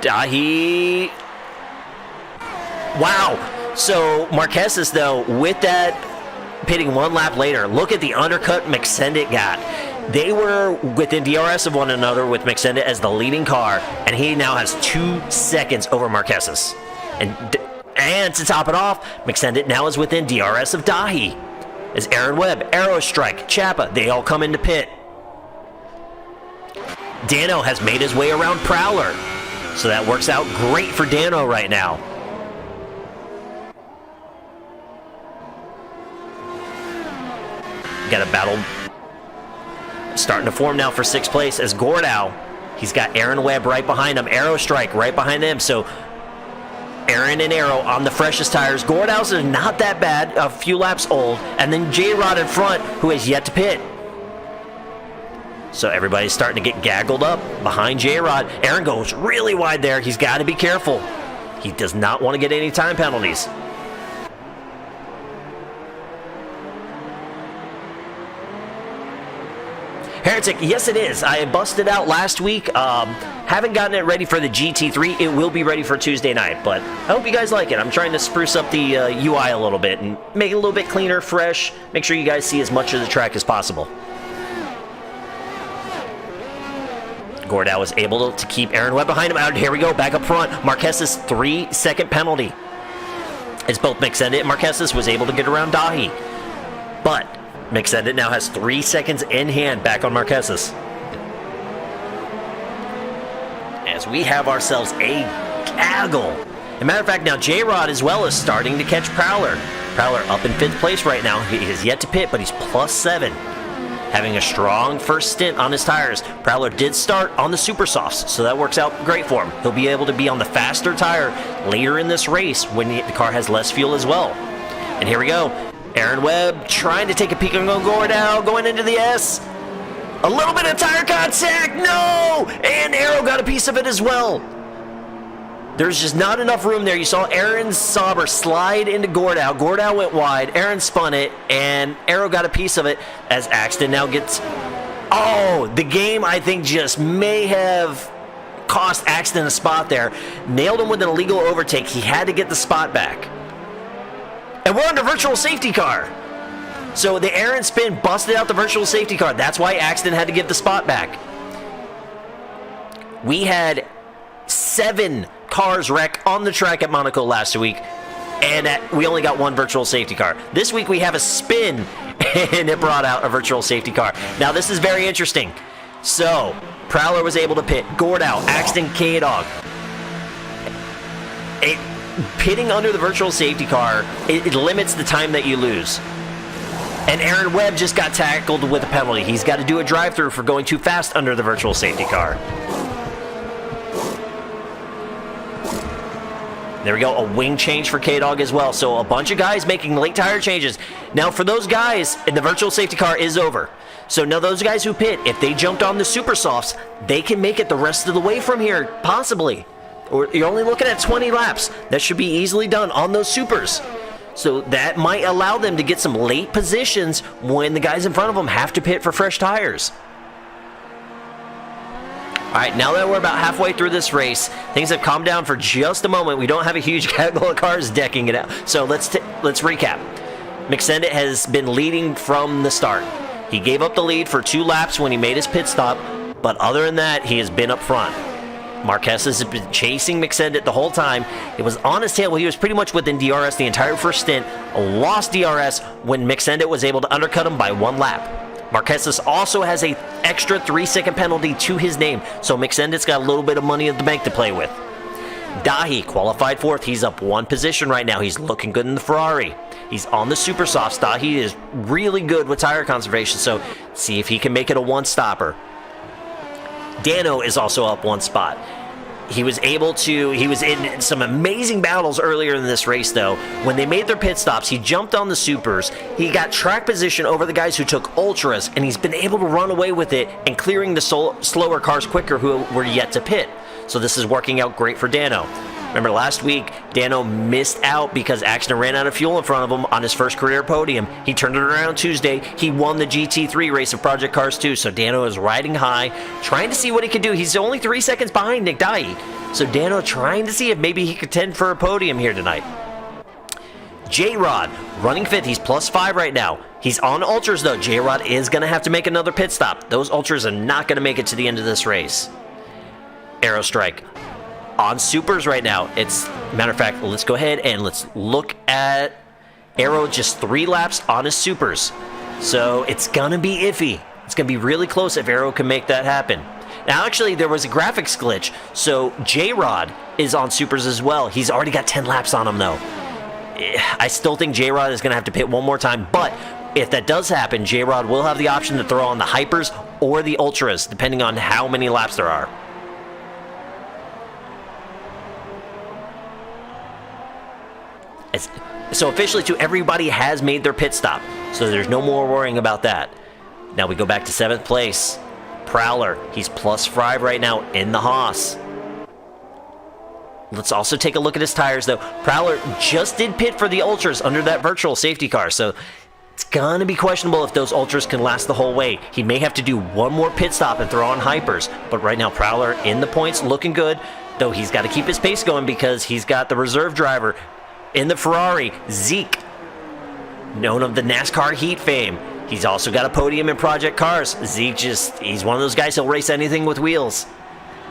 Dahi. Wow. So Marquesas, though, with that pitting 1 lap later, look at the undercut McSend it got. They were within DRS of one another with McSend it as the leading car, and he now has 2 seconds over Marquesas. And to top it off, McSend it now is within DRS of Dahi. As Aaron Webb, Aerostrike, Chapa, they all come into pit. Dano has made his way around Prowler, so that works out great for Dano right now. Got a battle starting to form now for 6th place as Gordow. He's got Aaron Webb right behind him, Aerostrike right behind him. So Aaron and Aero on the freshest tires. Gordow's is not that bad, a few laps old. And then J-Rod in front, who has yet to pit. So everybody's starting to get gaggled up behind J-Rod. Aaron goes really wide there. He's got to be careful. He does not want to get any time penalties. Heretic, yes it is. I busted out last week. Haven't gotten it ready for the GT3. It will be ready for Tuesday night, but I hope you guys like it. I'm trying to spruce up the UI a little bit and make it a little bit cleaner, fresh. Make sure you guys see as much of the track as possible. Gordow was able to keep Aaron Webb behind him. Out here we go, back up front. Marquesas 3-second penalty. As both McSend it and Marquesas was able to get around Dahi. But McSend it now has 3 seconds in hand back on Marquesas. As we have ourselves a gaggle. As a matter of fact, now J-Rod as well is starting to catch Prowler. Prowler up in 5th place right now. He is yet to pit, but he's +7. Having a strong first stint on his tires. Prowler did start on the super softs, so that works out great for him. He'll be able to be on the faster tire later in this race when the car has less fuel as well. And here we go. Aaron Webb trying to take a peek on Gordow, going into the S. A little bit of tire contact, no! And Aero got a piece of it as well. There's just not enough room there. You saw Aaron Sauber slide into Gordow. Gordow went wide, Aaron spun it, and Aero got a piece of it as Axton now gets... Oh, the game I think just may have cost Axton a spot there. Nailed him with an illegal overtake. He had to get the spot back. And we're under virtual safety car. So the Aaron spin busted out the virtual safety car. That's why Axton had to give the spot back. We had 7 cars wreck on the track at Monaco last week, and we only got 1 virtual safety car. This week we have a spin, and it brought out a virtual safety car. Now this is very interesting. So Prowler was able to pit. Gordow, Axton, K-Dog. Pitting under the virtual safety car, it limits the time that you lose. And Aaron Webb just got tackled with a penalty. He's got to do a drive-through for going too fast under the virtual safety car. There we go, a wing change for K-Dog as well. So a bunch of guys making late tire changes. Now for those guys, the virtual safety car is over. So now those guys who pit, if they jumped on the super softs, they can make it the rest of the way from here, possibly. Or you're only looking at 20 laps. That should be easily done on those supers. So that might allow them to get some late positions when the guys in front of them have to pit for fresh tires. All right, now that we're about halfway through this race, things have calmed down for just a moment. We don't have a huge gaggle of cars decking it out. So let's recap. McSend it has been leading from the start. He gave up the lead for 2 laps when he made his pit stop, but other than that, he has been up front. Marquesas has been chasing McSend it the whole time. It was on his tail. Well, he was pretty much within DRS the entire first stint. Lost DRS when McSend it was able to undercut him by 1 lap. Marquesas also has a extra 3-second penalty to his name, so McSendit's got a little bit of money at the bank to play with. Dahi qualified 4th. He's up 1 position right now. He's looking good in the Ferrari. He's on the super softs. Dahi is really good with tire conservation, so see if he can make it a 1-stopper. Dano is also up 1 spot. He was in some amazing battles earlier in this race, though. When they made their pit stops, he jumped on the supers. He got track position over the guys who took ultras, and he's been able to run away with it and clearing the slower cars quicker who were yet to pit. So this is working out great for Dano. Remember last week, Dano missed out because Axton ran out of fuel in front of him on his first career podium. He turned it around Tuesday. He won the GT3 race of Project Cars 2. So Dano is riding high, trying to see what he can do. He's only 3 seconds behind Nick Dahi. So Dano trying to see if maybe he could contend for a podium here tonight. J-Rod running 5th. He's +5 right now. He's on ultras though. J-Rod is going to have to make another pit stop. Those ultras are not going to make it to the end of this race. Aerostrike on supers right now. Matter of fact, let's go ahead and let's look at Aero, just 3 laps on his supers. So it's gonna be iffy. It's gonna be really close if Aero can make that happen. Now actually there was a graphics glitch, so J-Rod is on supers as well. He's already got 10 laps on him though. I still think J-Rod is gonna have to pit one more time, but if that does happen, J-Rod will have the option to throw on the hypers or the ultras, depending on how many laps there are. So officially too, everybody has made their pit stop, so there's no more worrying about that. Now we go back to 7th place. Prowler, he's +5 right now in the Haas. Let's also take a look at his tires though. Prowler just did pit for the ultras under that virtual safety car, so it's gonna be questionable if those ultras can last the whole way. He may have to do one more pit stop and throw on hypers, but right now Prowler in the points, looking good, though he's got to keep his pace going because he's got the reserve driver in the Ferrari, Zeke, known of the NASCAR Heat fame. He's also got a podium in Project Cars. Zeke he's one of those guys who'll race anything with wheels.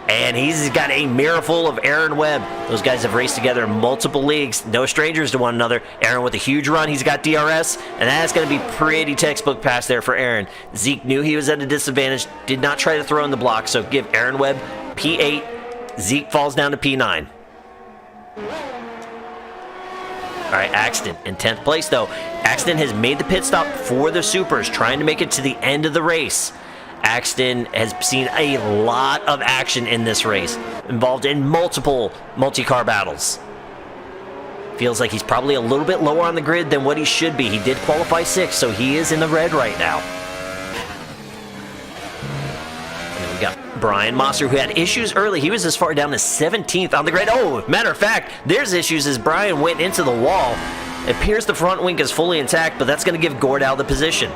And he's got a mirror full of Aaron Webb. Those guys have raced together in multiple leagues, no strangers to one another. Aaron with a huge run, he's got DRS, and that's going to be pretty textbook pass there for Aaron. Zeke knew he was at a disadvantage, did not try to throw in the block, so give Aaron Webb P8. Zeke falls down to P9. All right, Axton in 10th place, though. Axton has made the pit stop for the supers, trying to make it to the end of the race. Axton has seen a lot of action in this race, involved in multiple multi-car battles. Feels like he's probably a little bit lower on the grid than what he should be. He did qualify 6th, so he is in the red right now. And then we got Brian Mosser, who had issues early. He was as far down as 17th on the grid. Oh, matter of fact, there's issues as Brian went into the wall. It appears the front wing is fully intact, but that's going to give Gordau the position.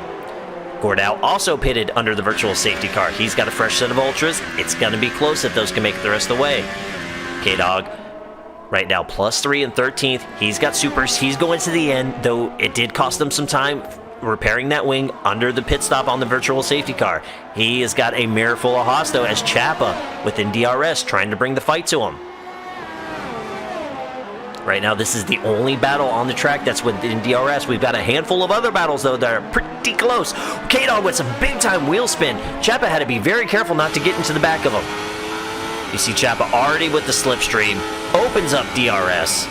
Gordau also pitted under the virtual safety car. He's got a fresh set of ultras. It's going to be close if those can make it the rest of the way. K-Dog right now +3 and 13th. He's got supers. He's going to the end, though it did cost him some time repairing that wing under the pit stop on the virtual safety car. He has got a mirror full of Haas, though, as Chapa within DRS trying to bring the fight to him. Right now, this is the only battle on the track that's within DRS. We've got a handful of other battles, though, that are pretty close. K-Dog with some big-time wheel spin. Chapa had to be very careful not to get into the back of him. You see Chapa already with the slipstream. Opens up DRS.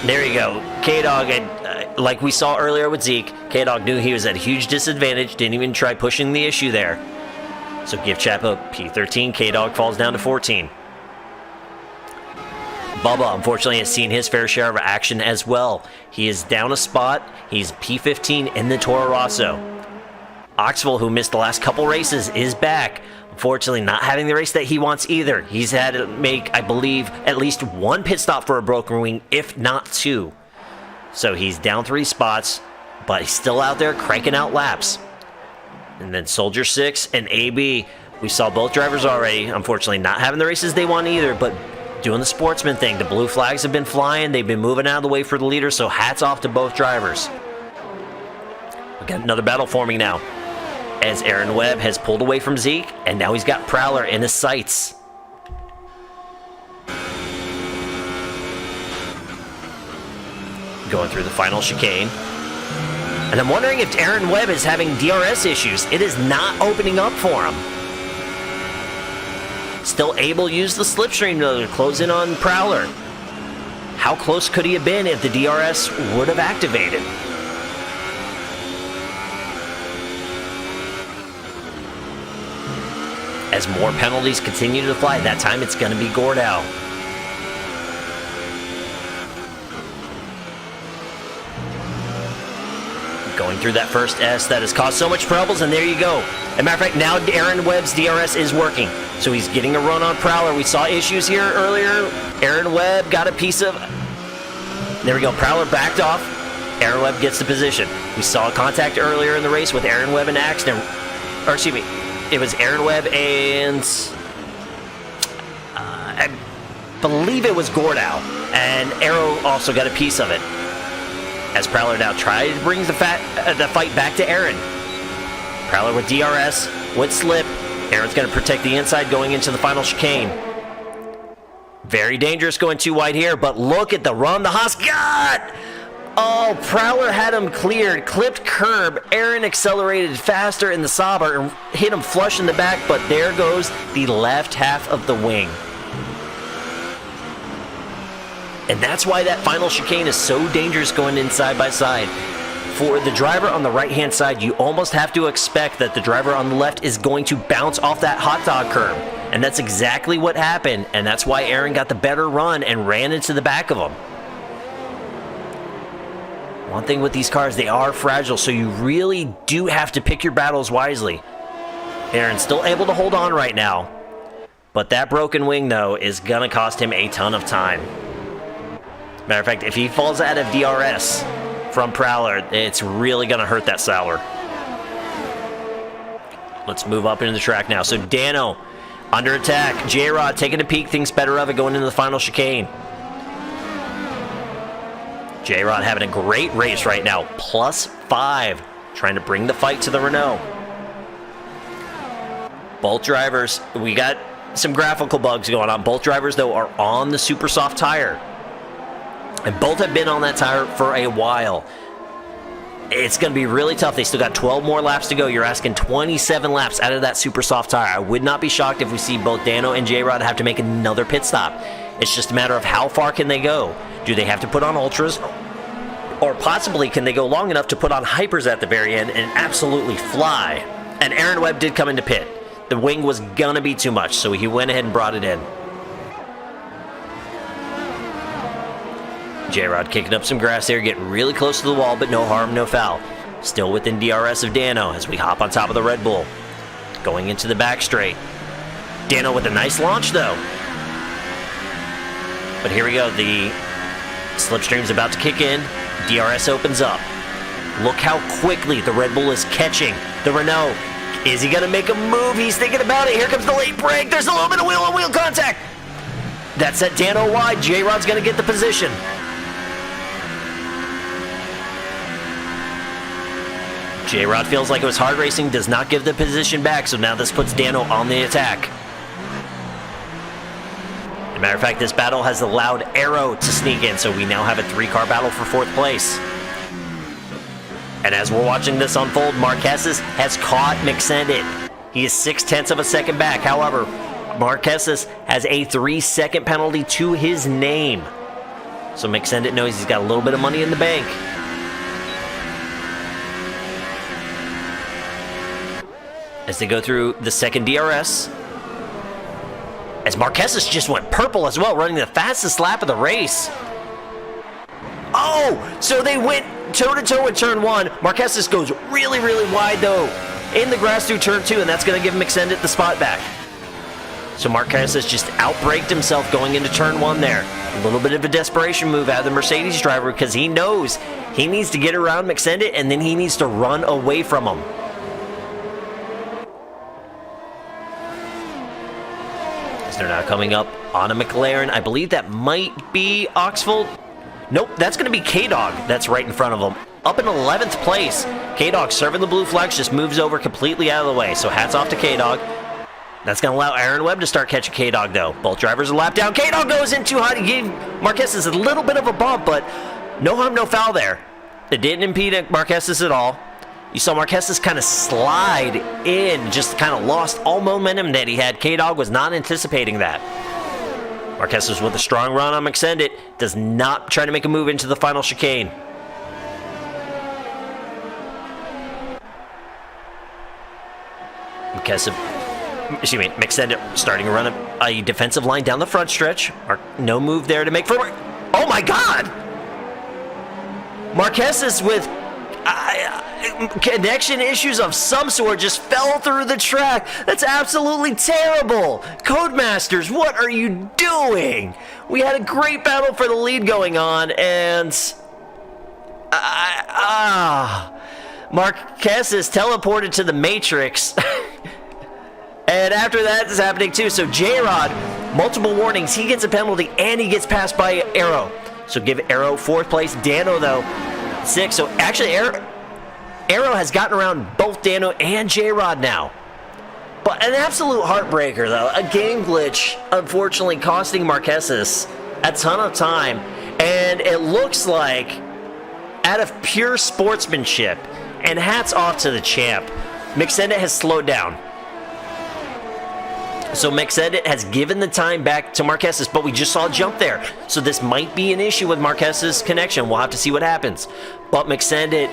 There you go. K-Dog, like we saw earlier with Zeke, K-Dog knew he was at a huge disadvantage. Didn't even try pushing the issue there. So give Chapa P13. K-Dog falls down to 14. Bubba, unfortunately, has seen his fair share of action as well. He is down a spot. He's P15 in the Toro Rosso. Oxville, who missed the last couple races, is back. Unfortunately, not having the race that he wants either. He's had to make, I believe, at least one pit stop for a broken wing, if not 2. So he's down 3 spots, but he's still out there cranking out laps. And then Soldier 6 and AB, we saw both drivers already. Unfortunately, not having the races they want either, but doing the sportsman thing. The blue flags have been flying. They've been moving out of the way for the leader, so hats off to both drivers. We got another battle forming now, as Aaron Webb has pulled away from Zeke, and now he's got Prowler in his sights. Going through the final chicane. And I'm wondering if Aaron Webb is having DRS issues. It is not opening up for him. Still able to use the slipstream though to close in on Prowler. How close could he have been if the DRS would have activated? As more penalties continue to fly, that time it's going to be Gordau. Going through that first S that has caused so much troubles, and there you go. As a matter of fact, now Aaron Webb's DRS is working. So he's getting a run on Prowler. We saw issues here earlier. Aaron Webb got a piece of... There we go. Prowler backed off. Aaron Webb gets the position. We saw contact earlier in the race with Aaron Webb and Axton. Or excuse me, it was Aaron Webb and... I believe it was Gordau. And Arrow also got a piece of it. As Prowler now tries to bring the fight back to Aaron. Prowler with DRS, with slip. Aaron's going to protect the inside going into the final chicane. Very dangerous going too wide here, but look at the run the Haas got! Oh, Prowler had him cleared, clipped curb. Aaron accelerated faster in the Sauber and hit him flush in the back, but there goes the left half of the wing. And that's why that final chicane is so dangerous going in side by side. For the driver on the right-hand side, you almost have to expect that the driver on the left is going to bounce off that hot dog curb. And that's exactly what happened, and that's why Aaron got the better run and ran into the back of him. One thing with these cars, they are fragile, so you really do have to pick your battles wisely. Aaron's still able to hold on right now. But that broken wing, though, is going to cost him a ton of time. Matter of fact, if he falls out of DRS from Prowler, it's really going to hurt that Sauber. Let's move up into the track now. So Dano under attack. J-Rod taking a peek, thinks better of it going into the final chicane. J-Rod having a great race right now. +5. Trying to bring the fight to the Renault. Both drivers, we got some graphical bugs going on. Both drivers, though, are on the super soft tire. And both have been on that tire for a while. It's going to be really tough. They still got 12 more laps to go. You're asking 27 laps out of that super soft tire. I would not be shocked if we see both Dano and J-Rod have to make another pit stop. It's just a matter of how far can they go. Do they have to put on ultras? Or possibly can they go long enough to put on hypers at the very end and absolutely fly? And Aaron Webb did come into pit. The wing was going to be too much, so he went ahead and brought it in. J-Rod kicking up some grass there, getting really close to the wall, but no harm, no foul. Still within DRS of Dano as we hop on top of the Red Bull. Going into the back straight. Dano with a nice launch, though. But here we go. The slipstream's about to kick in. DRS opens up. Look how quickly the Red Bull is catching the Renault. Is he going to make a move? He's thinking about it. Here comes the late break. There's a little bit of wheel-on-wheel contact. That set Dano wide. J-Rod's going to get the position. J-Rod feels like it was hard racing, does not give the position back, so now this puts Dano on the attack. As a matter of fact, this battle has allowed Arrow to sneak in, so we now have a 3-car battle for 4th place. And as we're watching this unfold, Marquez has caught McSendit. He is 0.6 of a second back. However, Marquez has a 3-second penalty to his name. So McSendit knows he's got a little bit of money in the bank. As they go through the second DRS. As Marquez just went purple as well, running the fastest lap of the race. Oh, so they went toe-to-toe with turn 1. Marquez goes really, really wide, though, in the grass through turn 2, and that's going to give McSendit the spot back. So Marquez just outbraked himself going into turn 1 there. A little bit of a desperation move out of the Mercedes driver because he knows he needs to get around McSendit, and then he needs to run away from him. They're now coming up on a McLaren. I believe that might be Oxford. Nope, that's going to be K-Dog that's right in front of them. Up in 11th place. K-Dog serving the blue flags, just moves over completely out of the way. So hats off to K-Dog. That's going to allow Aaron Webb to start catching K-Dog, though. Both drivers are lapped down. K-Dog goes in too high to give Marquez a little bit of a bump, but no harm, no foul there. It didn't impede Marquez at all. You saw Marquez kind of slide in, just kind of lost all momentum that he had. K-Dog was not anticipating that. Marquez with a strong run on McSendit. Does not try to make a move into the final chicane. McSendit starting to run a defensive line down the front stretch. No move there to make for... Oh my God! Marquez is with connection issues of some sort, just fell through the track. That's absolutely terrible. Codemasters, what are you doing? We had a great battle for the lead going on, and Marquez is teleported to the Matrix. And after that is happening too. So J-Rod, multiple warnings. He gets a penalty and he gets passed by Arrow. So give Arrow 4th place. Dano, though, 6th. So actually, Arrow has gotten around both Dano and J-Rod now. But an absolute heartbreaker, though. A game glitch, unfortunately, costing Marquez a ton of time. And it looks like, out of pure sportsmanship, and hats off to the champ, McSendit has slowed down. So McSendit has given the time back to Marquez, but we just saw a jump there. So this might be an issue with Marquez's connection. We'll have to see what happens. But McSendit,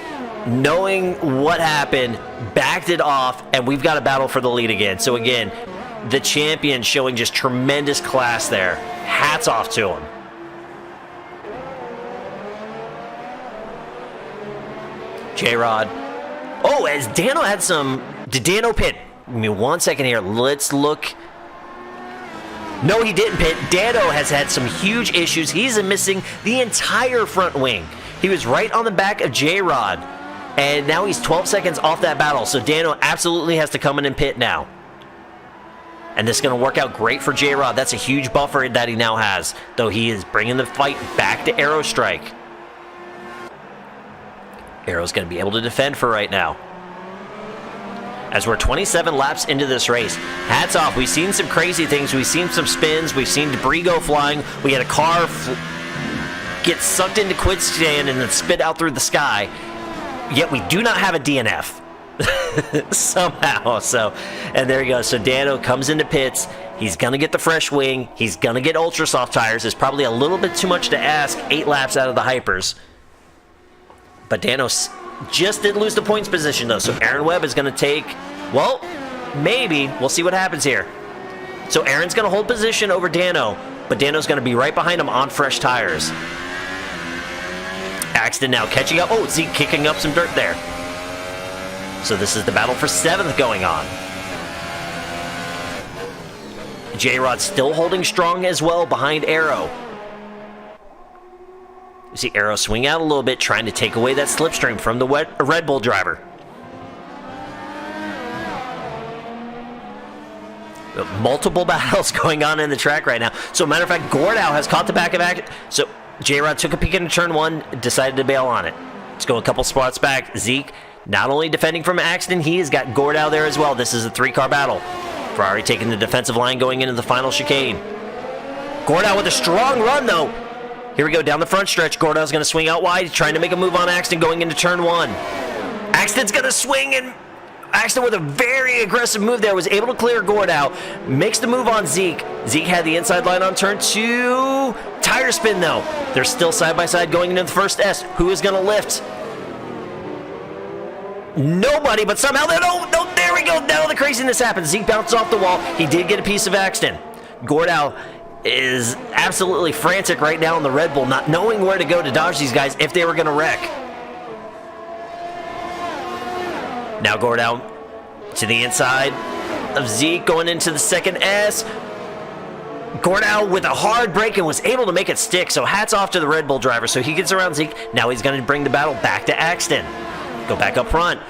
knowing what happened, backed it off, and we've got a battle for the lead again. So again, the champion showing just tremendous class there. Hats off to him. J-Rod. Oh, as Dano had some... Did Dano pit? Give me 1 second here. Let's look... No, he didn't pit. Dano has had some huge issues. He's missing the entire front wing. He was right on the back of J-Rod, and now he's 12 seconds off that battle, so Dano absolutely has to come in and pit now. And this is going to work out great for J-Rod. That's a huge buffer that he now has, though he is bringing the fight back to Arrow Strike. Arrow's going to be able to defend for right now. As we're 27 laps into this race. Hats off. We've seen some crazy things. We've seen some spins. We've seen debris go flying. We had a car get sucked into quicksand and then spit out through the sky. Yet we do not have a DNF. Somehow. And there you go. So Dano comes into pits. He's going to get the fresh wing. He's going to get ultra soft tires. It's probably a little bit too much to ask 8 laps out of the hypers. But Dano just did lose the points position, though. So Aaron Webb is going to take, well, maybe. We'll see what happens here. So Aaron's going to hold position over Dano, but Dano's going to be right behind him on fresh tires. Axton now catching up. Oh, Zeke kicking up some dirt there. So this is the battle for 7th going on. J-Rod still holding strong as well behind Arrow. You see Arrow swing out a little bit, trying to take away that slipstream from the Red Bull driver. Multiple battles going on in the track right now. So, matter of fact, Gordow has caught the back of Axton. So, J-Rod took a peek into turn 1, decided to bail on it. Let's go a couple spots back. Zeke, not only defending from Axton, he has got Gordow there as well. This is a 3-car battle. Ferrari taking the defensive line going into the final chicane. Gordow with a strong run, though. Here we go, down the front stretch. Gordow's going to swing out wide, trying to make a move on Axton going into turn 1. Axton's going to swing, and Axton with a very aggressive move there was able to clear Gordow. Makes the move on Zeke. Zeke had the inside line on turn 2. Tire spin, though. They're still side by side going into the first S. Who is going to lift? Nobody, but somehow, no, there we go. Now the craziness happens. Zeke bounces off the wall. He did get a piece of Axton. Gordow is absolutely frantic right now in the Red Bull, not knowing where to go to dodge these guys if they were going to wreck. Now Gordow to the inside of Zeke going into the second S. Gordow with a hard break and was able to make it stick, so hats off to the Red Bull driver. So he gets around Zeke. Now he's going to bring the battle back to Axton. Go back up front.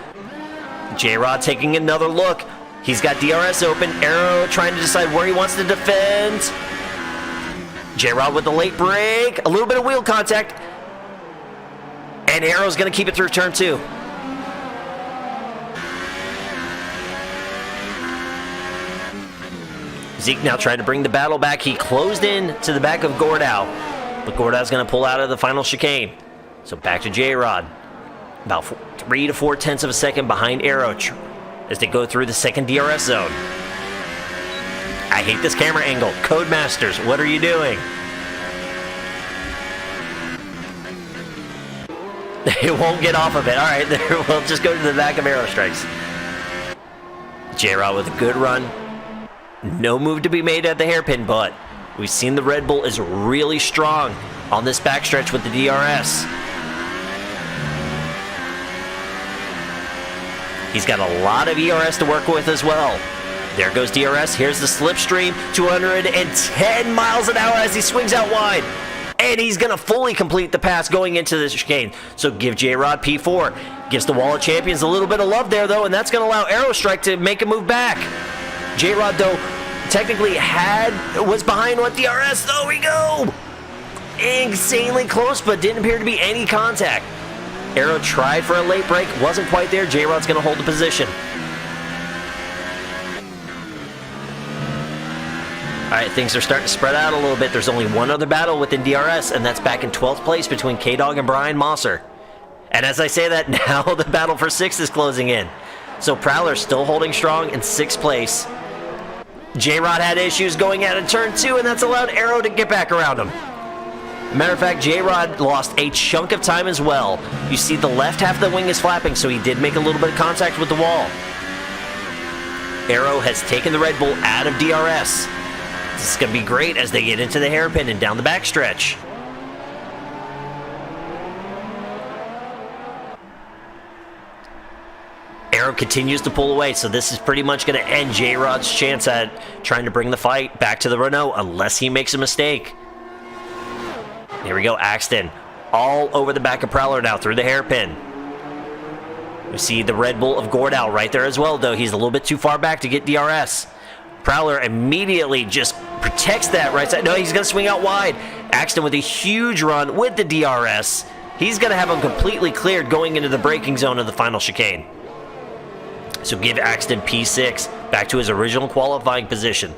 J-Rod taking another look. He's got DRS open. Arrow trying to decide where he wants to defend. J-Rod with the late break. A little bit of wheel contact. And Arrow's going to keep it through turn 2. Zeke now trying to bring the battle back. He closed in to the back of Gordow. But Gordow's going to pull out of the final chicane. So back to J-Rod. About 3 to 4 tenths of a second behind Arrow as they go through the second DRS zone. I hate this camera angle. Codemasters, what are you doing? It won't get off of it. All right, we'll just go to the back of Arrow Strikes. J-Rod with a good run. No move to be made at the hairpin, but we've seen the Red Bull is really strong on this backstretch with the DRS. He's got a lot of ERS to work with as well. There goes DRS. Here's the slipstream. 210 miles an hour as he swings out wide. And he's going to fully complete the pass going into the chicane. So give J-Rod P4. Gives the Wall of Champions a little bit of love there, though, and that's going to allow Aerostrike to make a move back. J-Rod, though, technically was behind with DRS. There we go. Insanely close, but didn't appear to be any contact. Arrow tried for a late break. Wasn't quite there. J-Rod's going to hold the position. All right, things are starting to spread out a little bit. There's only one other battle within DRS, and that's back in 12th place between K-Dog and Brian Mosser. And as I say that, now the battle for 6th is closing in. So Prowler still holding strong in 6th place. J-Rod had issues going out of turn 2, and that's allowed Arrow to get back around him. Matter of fact, J-Rod lost a chunk of time as well. You see the left half of the wing is flapping, so he did make a little bit of contact with the wall. Arrow has taken the Red Bull out of DRS. This is going to be great as they get into the hairpin and down the backstretch. Arrow continues to pull away, so this is pretty much going to end J-Rod's chance at trying to bring the fight back to the Renault unless he makes a mistake. Here we go, Axton. All over the back of Prowler now through the hairpin. We see the Red Bull of Gordow right there as well, though. He's a little bit too far back to get DRS. Prowler immediately just protects that right side. No, he's going to swing out wide. Axton with a huge run with the DRS. He's going to have him completely cleared going into the braking zone of the final chicane. So give Axton P6 back to his original qualifying position.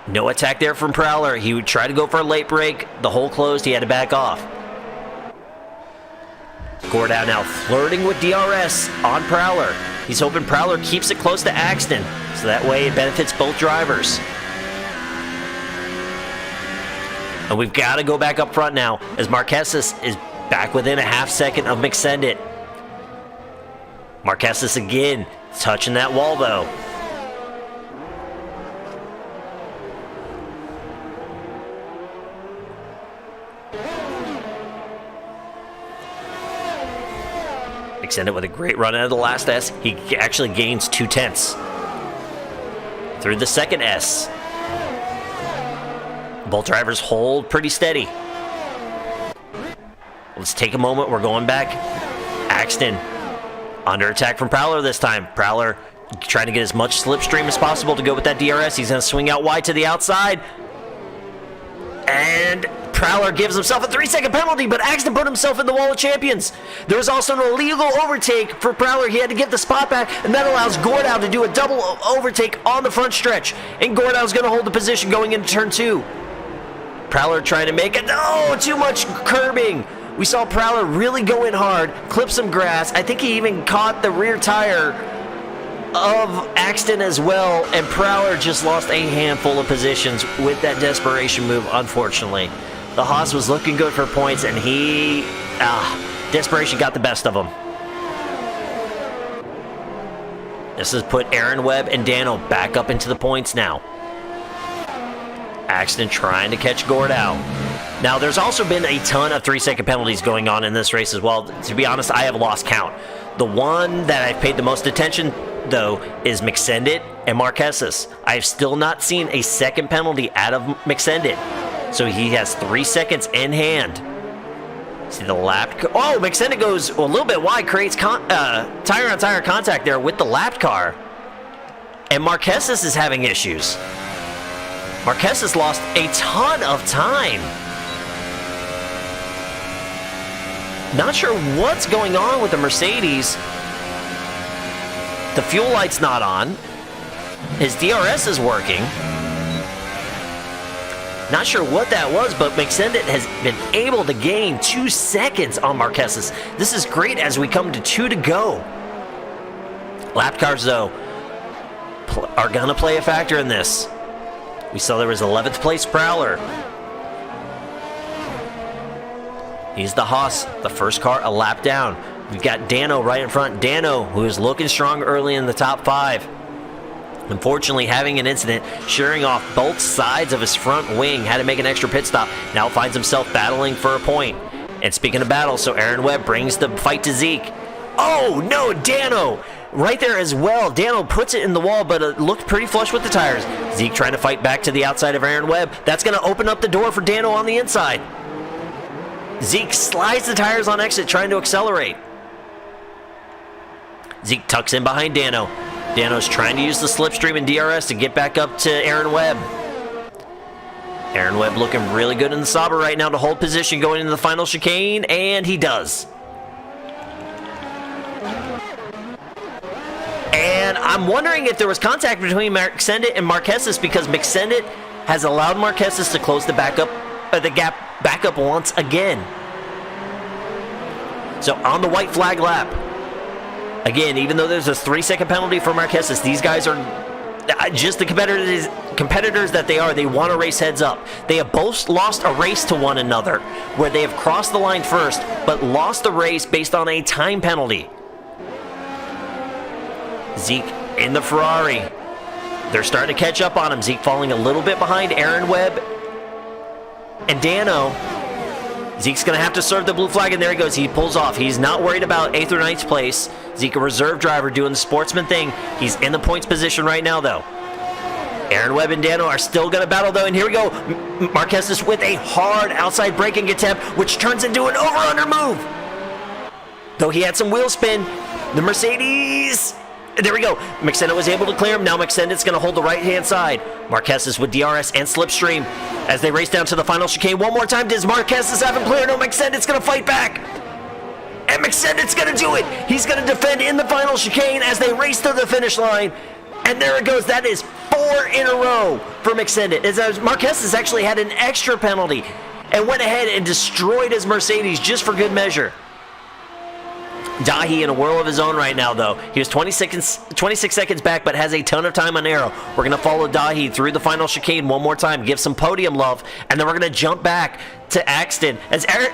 No attack there from Prowler. He would try to go for a late break. The hole closed. He had to back off. Gordow now flirting with DRS on Prowler. He's hoping Prowler keeps it close to Axton, so that way it benefits both drivers. And we've got to go back up front now, as Marquesas is back within a half second of McSendit. Marquesas again, touching that wall though. McSendit with a great run out of the last S. He actually gains 2 tenths through the second S. Both drivers hold pretty steady. Let's take a moment. We're going back. Axton under attack from Prowler this time. Prowler trying to get as much slipstream as possible to go with that DRS. He's going to swing out wide to the outside. And Prowler gives himself a 3-second penalty, but Axton put himself in the Wall of Champions. There was also an illegal overtake for Prowler. He had to get the spot back, and that allows Gordow to do a double overtake on the front stretch. And Gordow's going to hold the position going into turn 2. Prowler trying to make it. No, too much curbing. We saw Prowler really go in hard, clip some grass. I think he even caught the rear tire of Axton as well, and Prowler just lost a handful of positions with that desperation move, unfortunately. The Haas was looking good for points, and desperation got the best of him. This has put Aaron Webb and Dano back up into the points now. Axton trying to catch Gordow. Now, there's also been a ton of 3-second penalties going on in this race as well. To be honest, I have lost count. The one that I've paid the most attention, though, is McSendit and Marquesas. I have still not seen a second penalty out of McSendit. So he has 3 seconds in hand. See the lapped... Oh, McSendit goes a little bit wide, creates tire-on-tire contact there with the lapped car. And Marquesas is having issues. Marquesas lost a ton of time. Not sure what's going on with the Mercedes. The fuel light's not on. His DRS is working. Not sure what that was, but McSendit has been able to gain 2 seconds on Marquesas. This is great as we come to 2 to go. Lap cars, though, are going to play a factor in this. We saw there was 11th place Prowler. He's the Haas, the first car a lap down. We've got Dano right in front. Dano, who is looking strong early in the top 5. Unfortunately, having an incident, shearing off both sides of his front wing, had to make an extra pit stop. Now finds himself battling for a point. And speaking of battle, so Aaron Webb brings the fight to Zeke. Oh, no, Dano! Right there as well. Dano puts it in the wall, but it looked pretty flush with the tires. Zeke trying to fight back to the outside of Aaron Webb. That's going to open up the door for Dano on the inside. Zeke slides the tires on exit, trying to accelerate. Zeke tucks in behind Dano. Dano's trying to use the slipstream and DRS to get back up to Aaron Webb. Aaron Webb looking really good in the Sauber right now to hold position going into the final chicane, and he does. And I'm wondering if there was contact between McSendit and Marquesas, because McSendit has allowed Marquesas to close the gap back up once again. So on the white flag lap, again, even though there's a 3-second penalty for Marquesas, these guys are just the competitors that they are. They want to race heads up. They have both lost a race to one another, where they have crossed the line first, but lost the race based on a time penalty. Zeke in the Ferrari. They're starting to catch up on him. Zeke falling a little bit behind Aaron Webb and Dano. Zeke's going to have to serve the blue flag, and there he goes. He pulls off. He's not worried about 8th or 9th place. Zeke, a reserve driver, doing the sportsman thing. He's in the points position right now, though. Aaron Webb and Dano are still going to battle, though, and here we go. Marquesas with a hard outside braking attempt, which turns into an over-under move. Though he had some wheel spin, the Mercedes... There we go. McSendit was able to clear him. Now McSendit's going to hold the right-hand side. Marquesas with DRS and slipstream as they race down to the final chicane. One more time. Does Marquesas have him clear? No, McSendit's going to fight back. And McSendit's going to do it. He's going to defend in the final chicane as they race to the finish line. And there it goes. That is 4 in a row for McSendit. As Marquesas actually had an extra penalty and went ahead and destroyed his Mercedes just for good measure. Dahi in a whirl of his own right now, though. He was 26 seconds back, but has a ton of time on arrow. We're going to follow Dahi through the final chicane one more time, give some podium love, and then we're going to jump back to Axton. As Eric...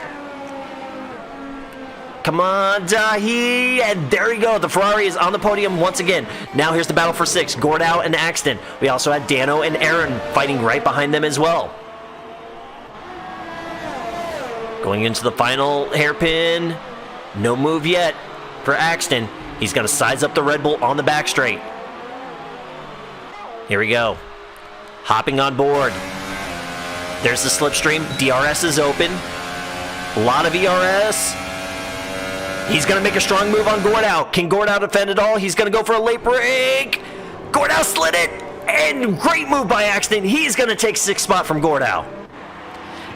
Come on, Dahi! And there we go. The Ferrari is on the podium once again. Now here's the battle for 6. Gordau and Axton. We also had Dano and Aaron fighting right behind them as well. Going into the final hairpin... No move yet for Axton. He's going to size up the Red Bull on the back straight. Here we go. Hopping on board. There's the slipstream. DRS is open. A lot of ERS. He's going to make a strong move on Gordau. Can Gordau defend it all? He's going to go for a late break. Gordau slid it. And great move by Axton. He's going to take 6th spot from Gordau.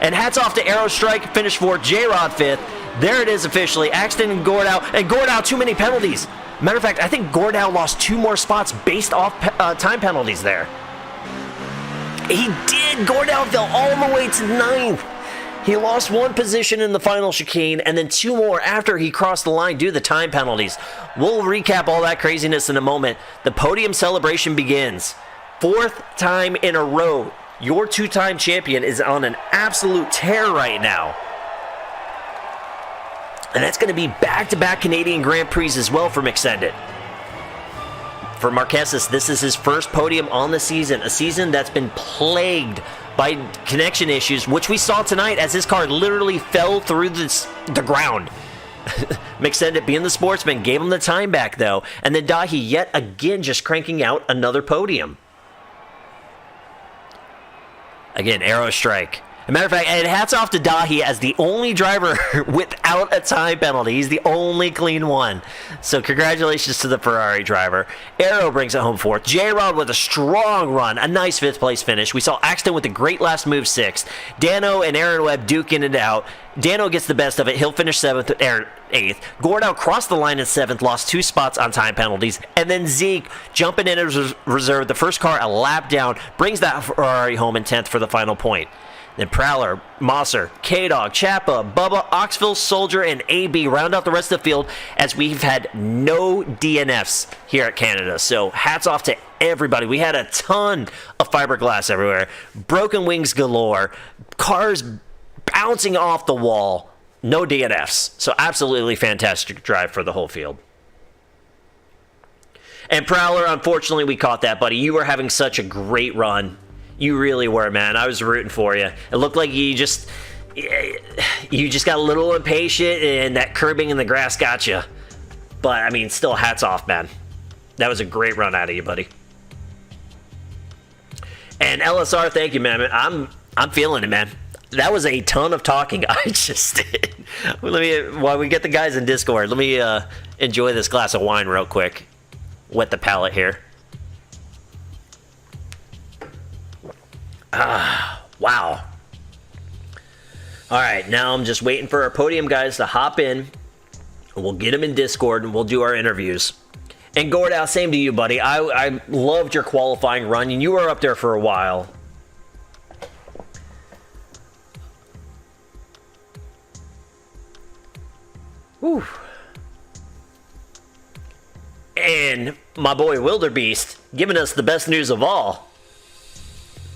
And hats off to Aerostrike. Finished 4th. J-Rod 5th. There it is officially. Axton and Gordau. And Gordau, too many penalties. Matter of fact, I think Gordau lost 2 more spots based off time penalties there. He did. Gordau fell all the way to 9th. He lost 1 position in the final chicane and then 2 more after he crossed the line due to the time penalties. We'll recap all that craziness in a moment. The podium celebration begins. 4th time in a row. Your 2-time champion is on an absolute tear right now. And that's going to be back-to-back Canadian Grand Prix as well for McSendit. For Marquesas, this is his first podium on the season, a season that's been plagued by connection issues, which we saw tonight as his car literally fell through the ground. McSendit, being the sportsman, gave him the time back, though, and then Dahi yet again just cranking out another podium. Again, Aerostrike. As a matter of fact, and hats off to Dahi as the only driver without a time penalty. He's the only clean one. So congratulations to the Ferrari driver. Aero brings it home 4th. J-Rod with a strong run. A nice 5th place finish. We saw Axton with a great last move 6th. Dano and Aaron Webb duking it out. Dano gets the best of it. He'll finish 7th, 8th. Gordau crossed the line in 7th, lost 2 spots on time penalties. And then Zeke jumping in as reserve. The first car a lap down. Brings that Ferrari home in 10th for the final point. Then Prowler, Mosser, K-Dog, Chappa, Bubba, Oxville, Soldier, and AB round out the rest of the field as we've had no DNFs here at Canada. So hats off to everybody. We had a ton of fiberglass everywhere, broken wings galore, cars bouncing off the wall, no DNFs. So absolutely fantastic drive for the whole field. And Prowler, unfortunately, we caught that, buddy. You were having such a great run. You really were, man. I was rooting for you. It looked like you just got a little impatient, and that curbing in the grass got you. But, I mean, still hats off, man. That was a great run out of you, buddy. And LSR, thank you, man. I'm feeling it, man. That was a ton of talking I just did. While we get the guys in Discord, let me enjoy this glass of wine real quick. Wet the palate here. Wow. All right, now I'm just waiting for our podium guys to hop in. We'll get them in Discord, and we'll do our interviews. And Gordow, same to you, buddy. I loved your qualifying run, and you were up there for a while. Whew. And my boy Wilderbeest giving us the best news of all.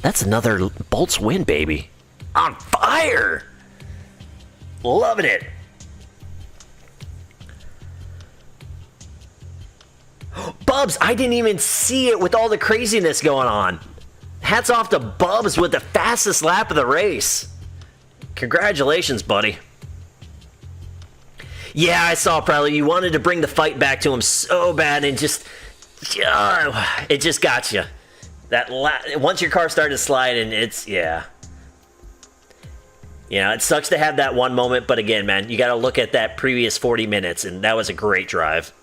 That's another Bolts win, baby. On fire! Loving it. Bubs, I didn't even see it with all the craziness going on. Hats off to Bubs with the fastest lap of the race. Congratulations, buddy. Yeah, I saw probably you wanted to bring the fight back to him so bad, and it just got you. Once your car started sliding, yeah, it sucks to have that one moment, but again, man, you got to look at that previous 40 minutes, and that was a great drive.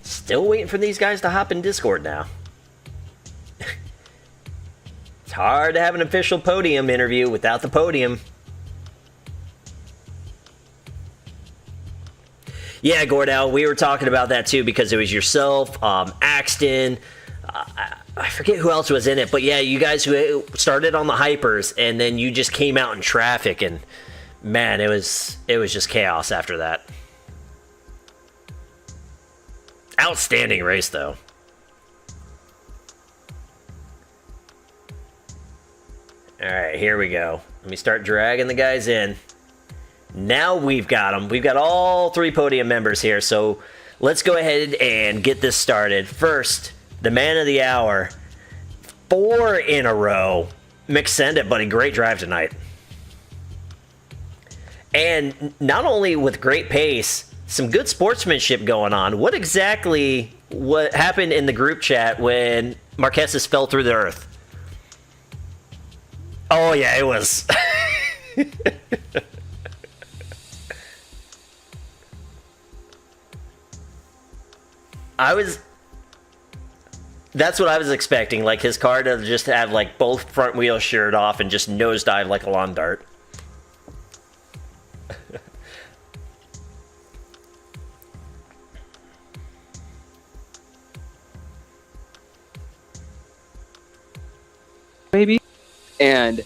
Still waiting for these guys to hop in Discord now. It's hard to have an official podium interview without the podium. Yeah, Gordow, we were talking about that too because it was yourself, Axton, I forget who else was in it, but yeah, you guys who started on the hypers and then you just came out in traffic, and man, it was just chaos after that. Outstanding race, though. All right, here we go. Let me start dragging the guys in. Now we've got them. We've got all three podium members here, so let's go ahead and get this started. First, the man of the hour. 4 in a row. Mick, send it, buddy. Great drive tonight. And not only with great pace, some good sportsmanship going on. What happened in the group chat when Marquesas fell through the earth? Oh, yeah, it was. That's what I was expecting. Like his car to just have like both front wheels sheared off and just nosedive like a lawn dart. Maybe, and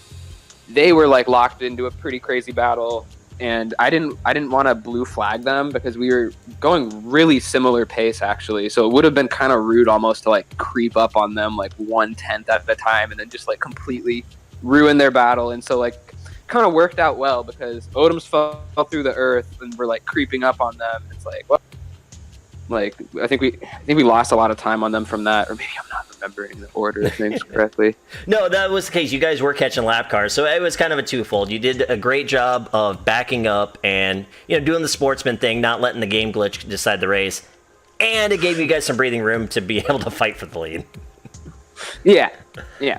they were like locked into a pretty crazy battle, and I didn't want to blue flag them because we were going really similar pace actually, so it would have been kind of rude almost to like creep up on them like 1/10 at a time and then just like completely ruin their battle. And so like kind of worked out well because Odoms fell through the earth and we're like creeping up on them. It's like, what? Like I think we lost a lot of time on them from that, or maybe I'm not remembering the order of things correctly. No, that was the case. You guys were catching lap cars, so it was kind of a twofold. You did a great job of backing up and doing the sportsman thing, not letting the game glitch decide the race, and it gave you guys some breathing room to be able to fight for the lead. Yeah.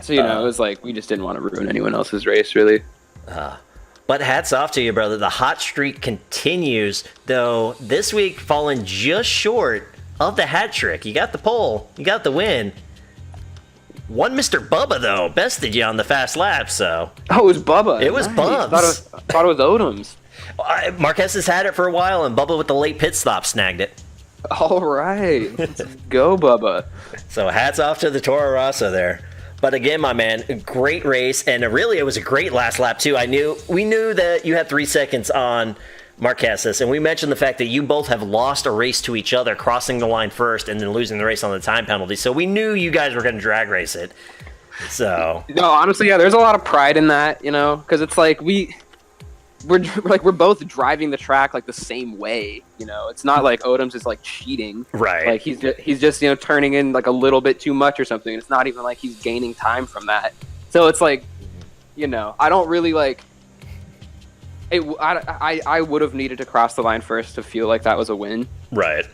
So it was like we just didn't want to ruin anyone else's race, really. But hats off to you, brother. The hot streak continues, though this week falling just short of the hat trick. You got the pole. You got the win. One Mr. Bubba, though, bested you on the fast lap, so. Oh, it was Bubba. It was Bubs. Thought it was Odom's. Marquez has had it for a while, and Bubba with the late pit stop snagged it. All right. Let's go, Bubba. So hats off to the Toro Rosso there. But again, my man, great race, and really it was a great last lap, too. We knew that you had 3 seconds on Marquez, and we mentioned the fact that you both have lost a race to each other, crossing the line first and then losing the race on the time penalty. So we knew you guys were going to drag race it. So no, honestly, yeah, there's a lot of pride in that, because it's like we're both driving the track like the same way. It's not like Odom's is like cheating, right? Like he's just turning in like a little bit too much or something. It's not even like he's gaining time from that. So it's like, I don't really like. I would have needed to cross the line first to feel like that was a win, right?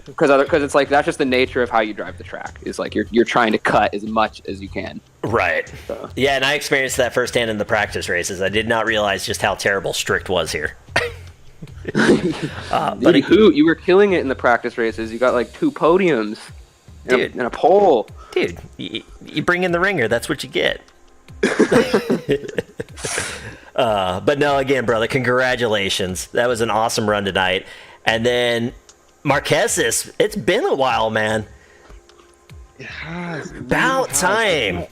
Because it's like that's just the nature of how you drive the track. Is like you're trying to cut as much as you can, right? So. Yeah, and I experienced that firsthand in the practice races. I did not realize just how terrible Strict was here. But you were killing it in the practice races. You got like 2 podiums, and a pole. Dude, you bring in the ringer. That's what you get. But no, again, brother, congratulations. That was an awesome run tonight. And then Marquez, it's been a while, man. It has. About time,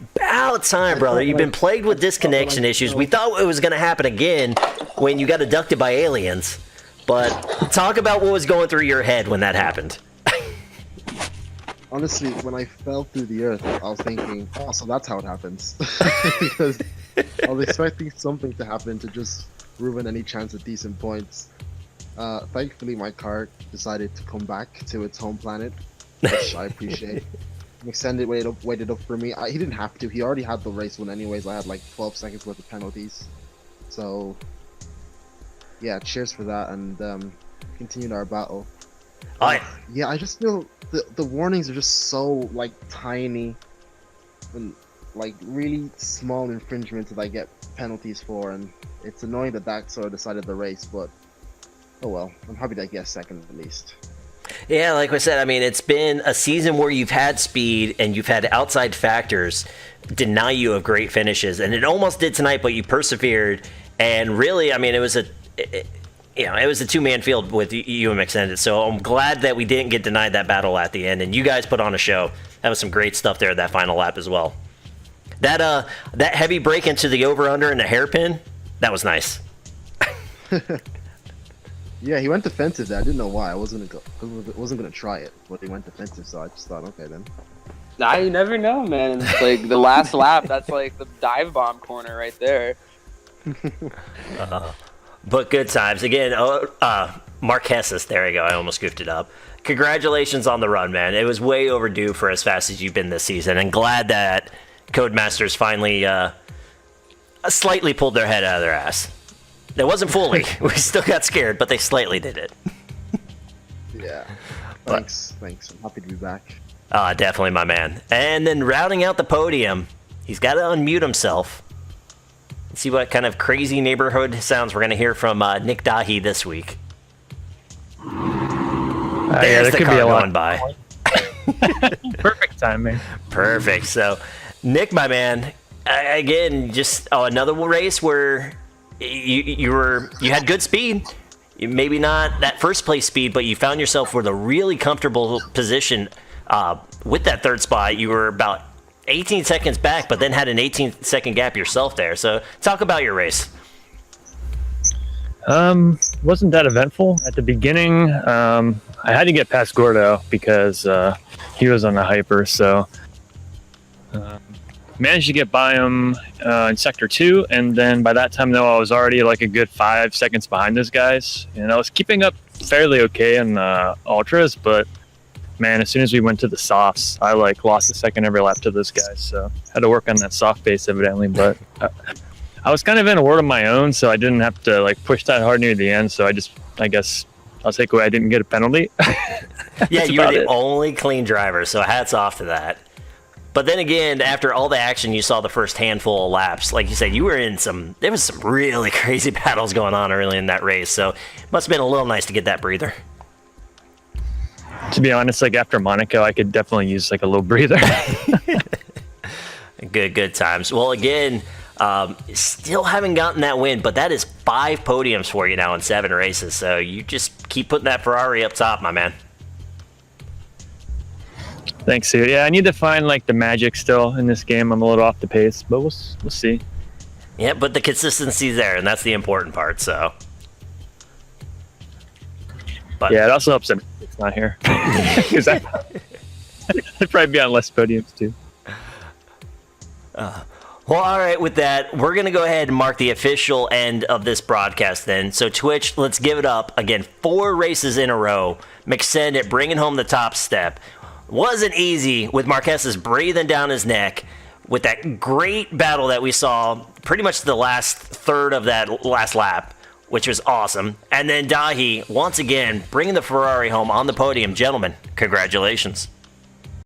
brother. You've been plagued with disconnection issues. We thought it was going to happen again when you got abducted by aliens. But talk about what was going through your head when that happened. Honestly, when I fell through the earth, I was thinking, oh, so that's how it happens. Because I was expecting something to happen to just ruin any chance at decent points. Thankfully, my car decided to come back to its home planet, which I appreciate. Extended waited up for me. He didn't have to. He already had the race win anyways. I had like 12 seconds worth of penalties. So, yeah, cheers for that, and continued our battle. Yeah, I just feel the warnings are just so like tiny and like really small infringements that I get penalties for, and it's annoying that sort of decided the race, but oh well. I'm happy to get second at least. Yeah, like I said, I mean, it's been a season where you've had speed and you've had outside factors deny you of great finishes, and it almost did tonight, but you persevered, and really, I mean, it was a 2-man field with UM Extended, so I'm glad that we didn't get denied that battle at the end, and you guys put on a show. That was some great stuff there, that final lap as well. That heavy break into the over-under and the hairpin, that was nice. Yeah, he went defensive there. I didn't know why. I wasn't gonna try it, but he went defensive, so I just thought, okay then. Nah, you never know, man. It's like the last lap, that's like the dive bomb corner right there. But good times. Again, Marquesas, there you go. I almost goofed it up. Congratulations on the run, man. It was way overdue for as fast as you've been this season, and glad that Codemasters finally slightly pulled their head out of their ass. It wasn't fully. We still got scared, but they slightly did it. Yeah. Thanks. I'm happy to be back. Definitely, my man. And then rounding out the podium, he's got to unmute himself. Let's see what kind of crazy neighborhood sounds we're going to hear from Nick Dahi this week. Yeah, There's there the could car be a lot going by. Perfect timing. Perfect. So, Nick, my man, again, just another race where you had good speed. Maybe not that first place speed, but you found yourself with a really comfortable position with that third spot. You were about 18 seconds back, but then had an 18-second gap yourself there. So talk about your race. Wasn't that eventful at the beginning. I had to get past Gordo because he was on the hyper, so managed to get by him in sector 2, and then by that time though I was already like a good 5 seconds behind those guys, and I was keeping up fairly okay in ultras, but man, as soon as we went to the softs, I like lost a second every lap to those guys, so had to work on that soft base evidently, but I was kind of in a world of my own, so I didn't have to like push that hard near the end, so I guess I'll take away I didn't get a penalty. Yeah, you were the only clean driver, so hats off to that. But then again, after all the action you saw the first handful of laps, like you said, there was some really crazy battles going on early in that race, so it must have been a little nice to get that breather. To be honest, like after Monaco, I could definitely use like a little breather. Good times. Well, again, still haven't gotten that win, but that is 5 podiums for you now in 7 races. So you just keep putting that Ferrari up top, my man. Thanks, Sue. Yeah, I need to find like the magic still in this game. I'm a little off the pace, but we'll see. Yeah, but the consistency's there, and that's the important part. So, but yeah, it also helps that it's not here because I'd probably be on less podiums too. Well, all right, with that, we're going to go ahead and mark the official end of this broadcast then. So, Twitch, let's give it up. Again, 4 races in a row. McSend bringing home the top step. Wasn't easy with Marques's breathing down his neck with that great battle that we saw pretty much the last third of that last lap, which was awesome. And then Dahi, once again, bringing the Ferrari home on the podium. Gentlemen, congratulations.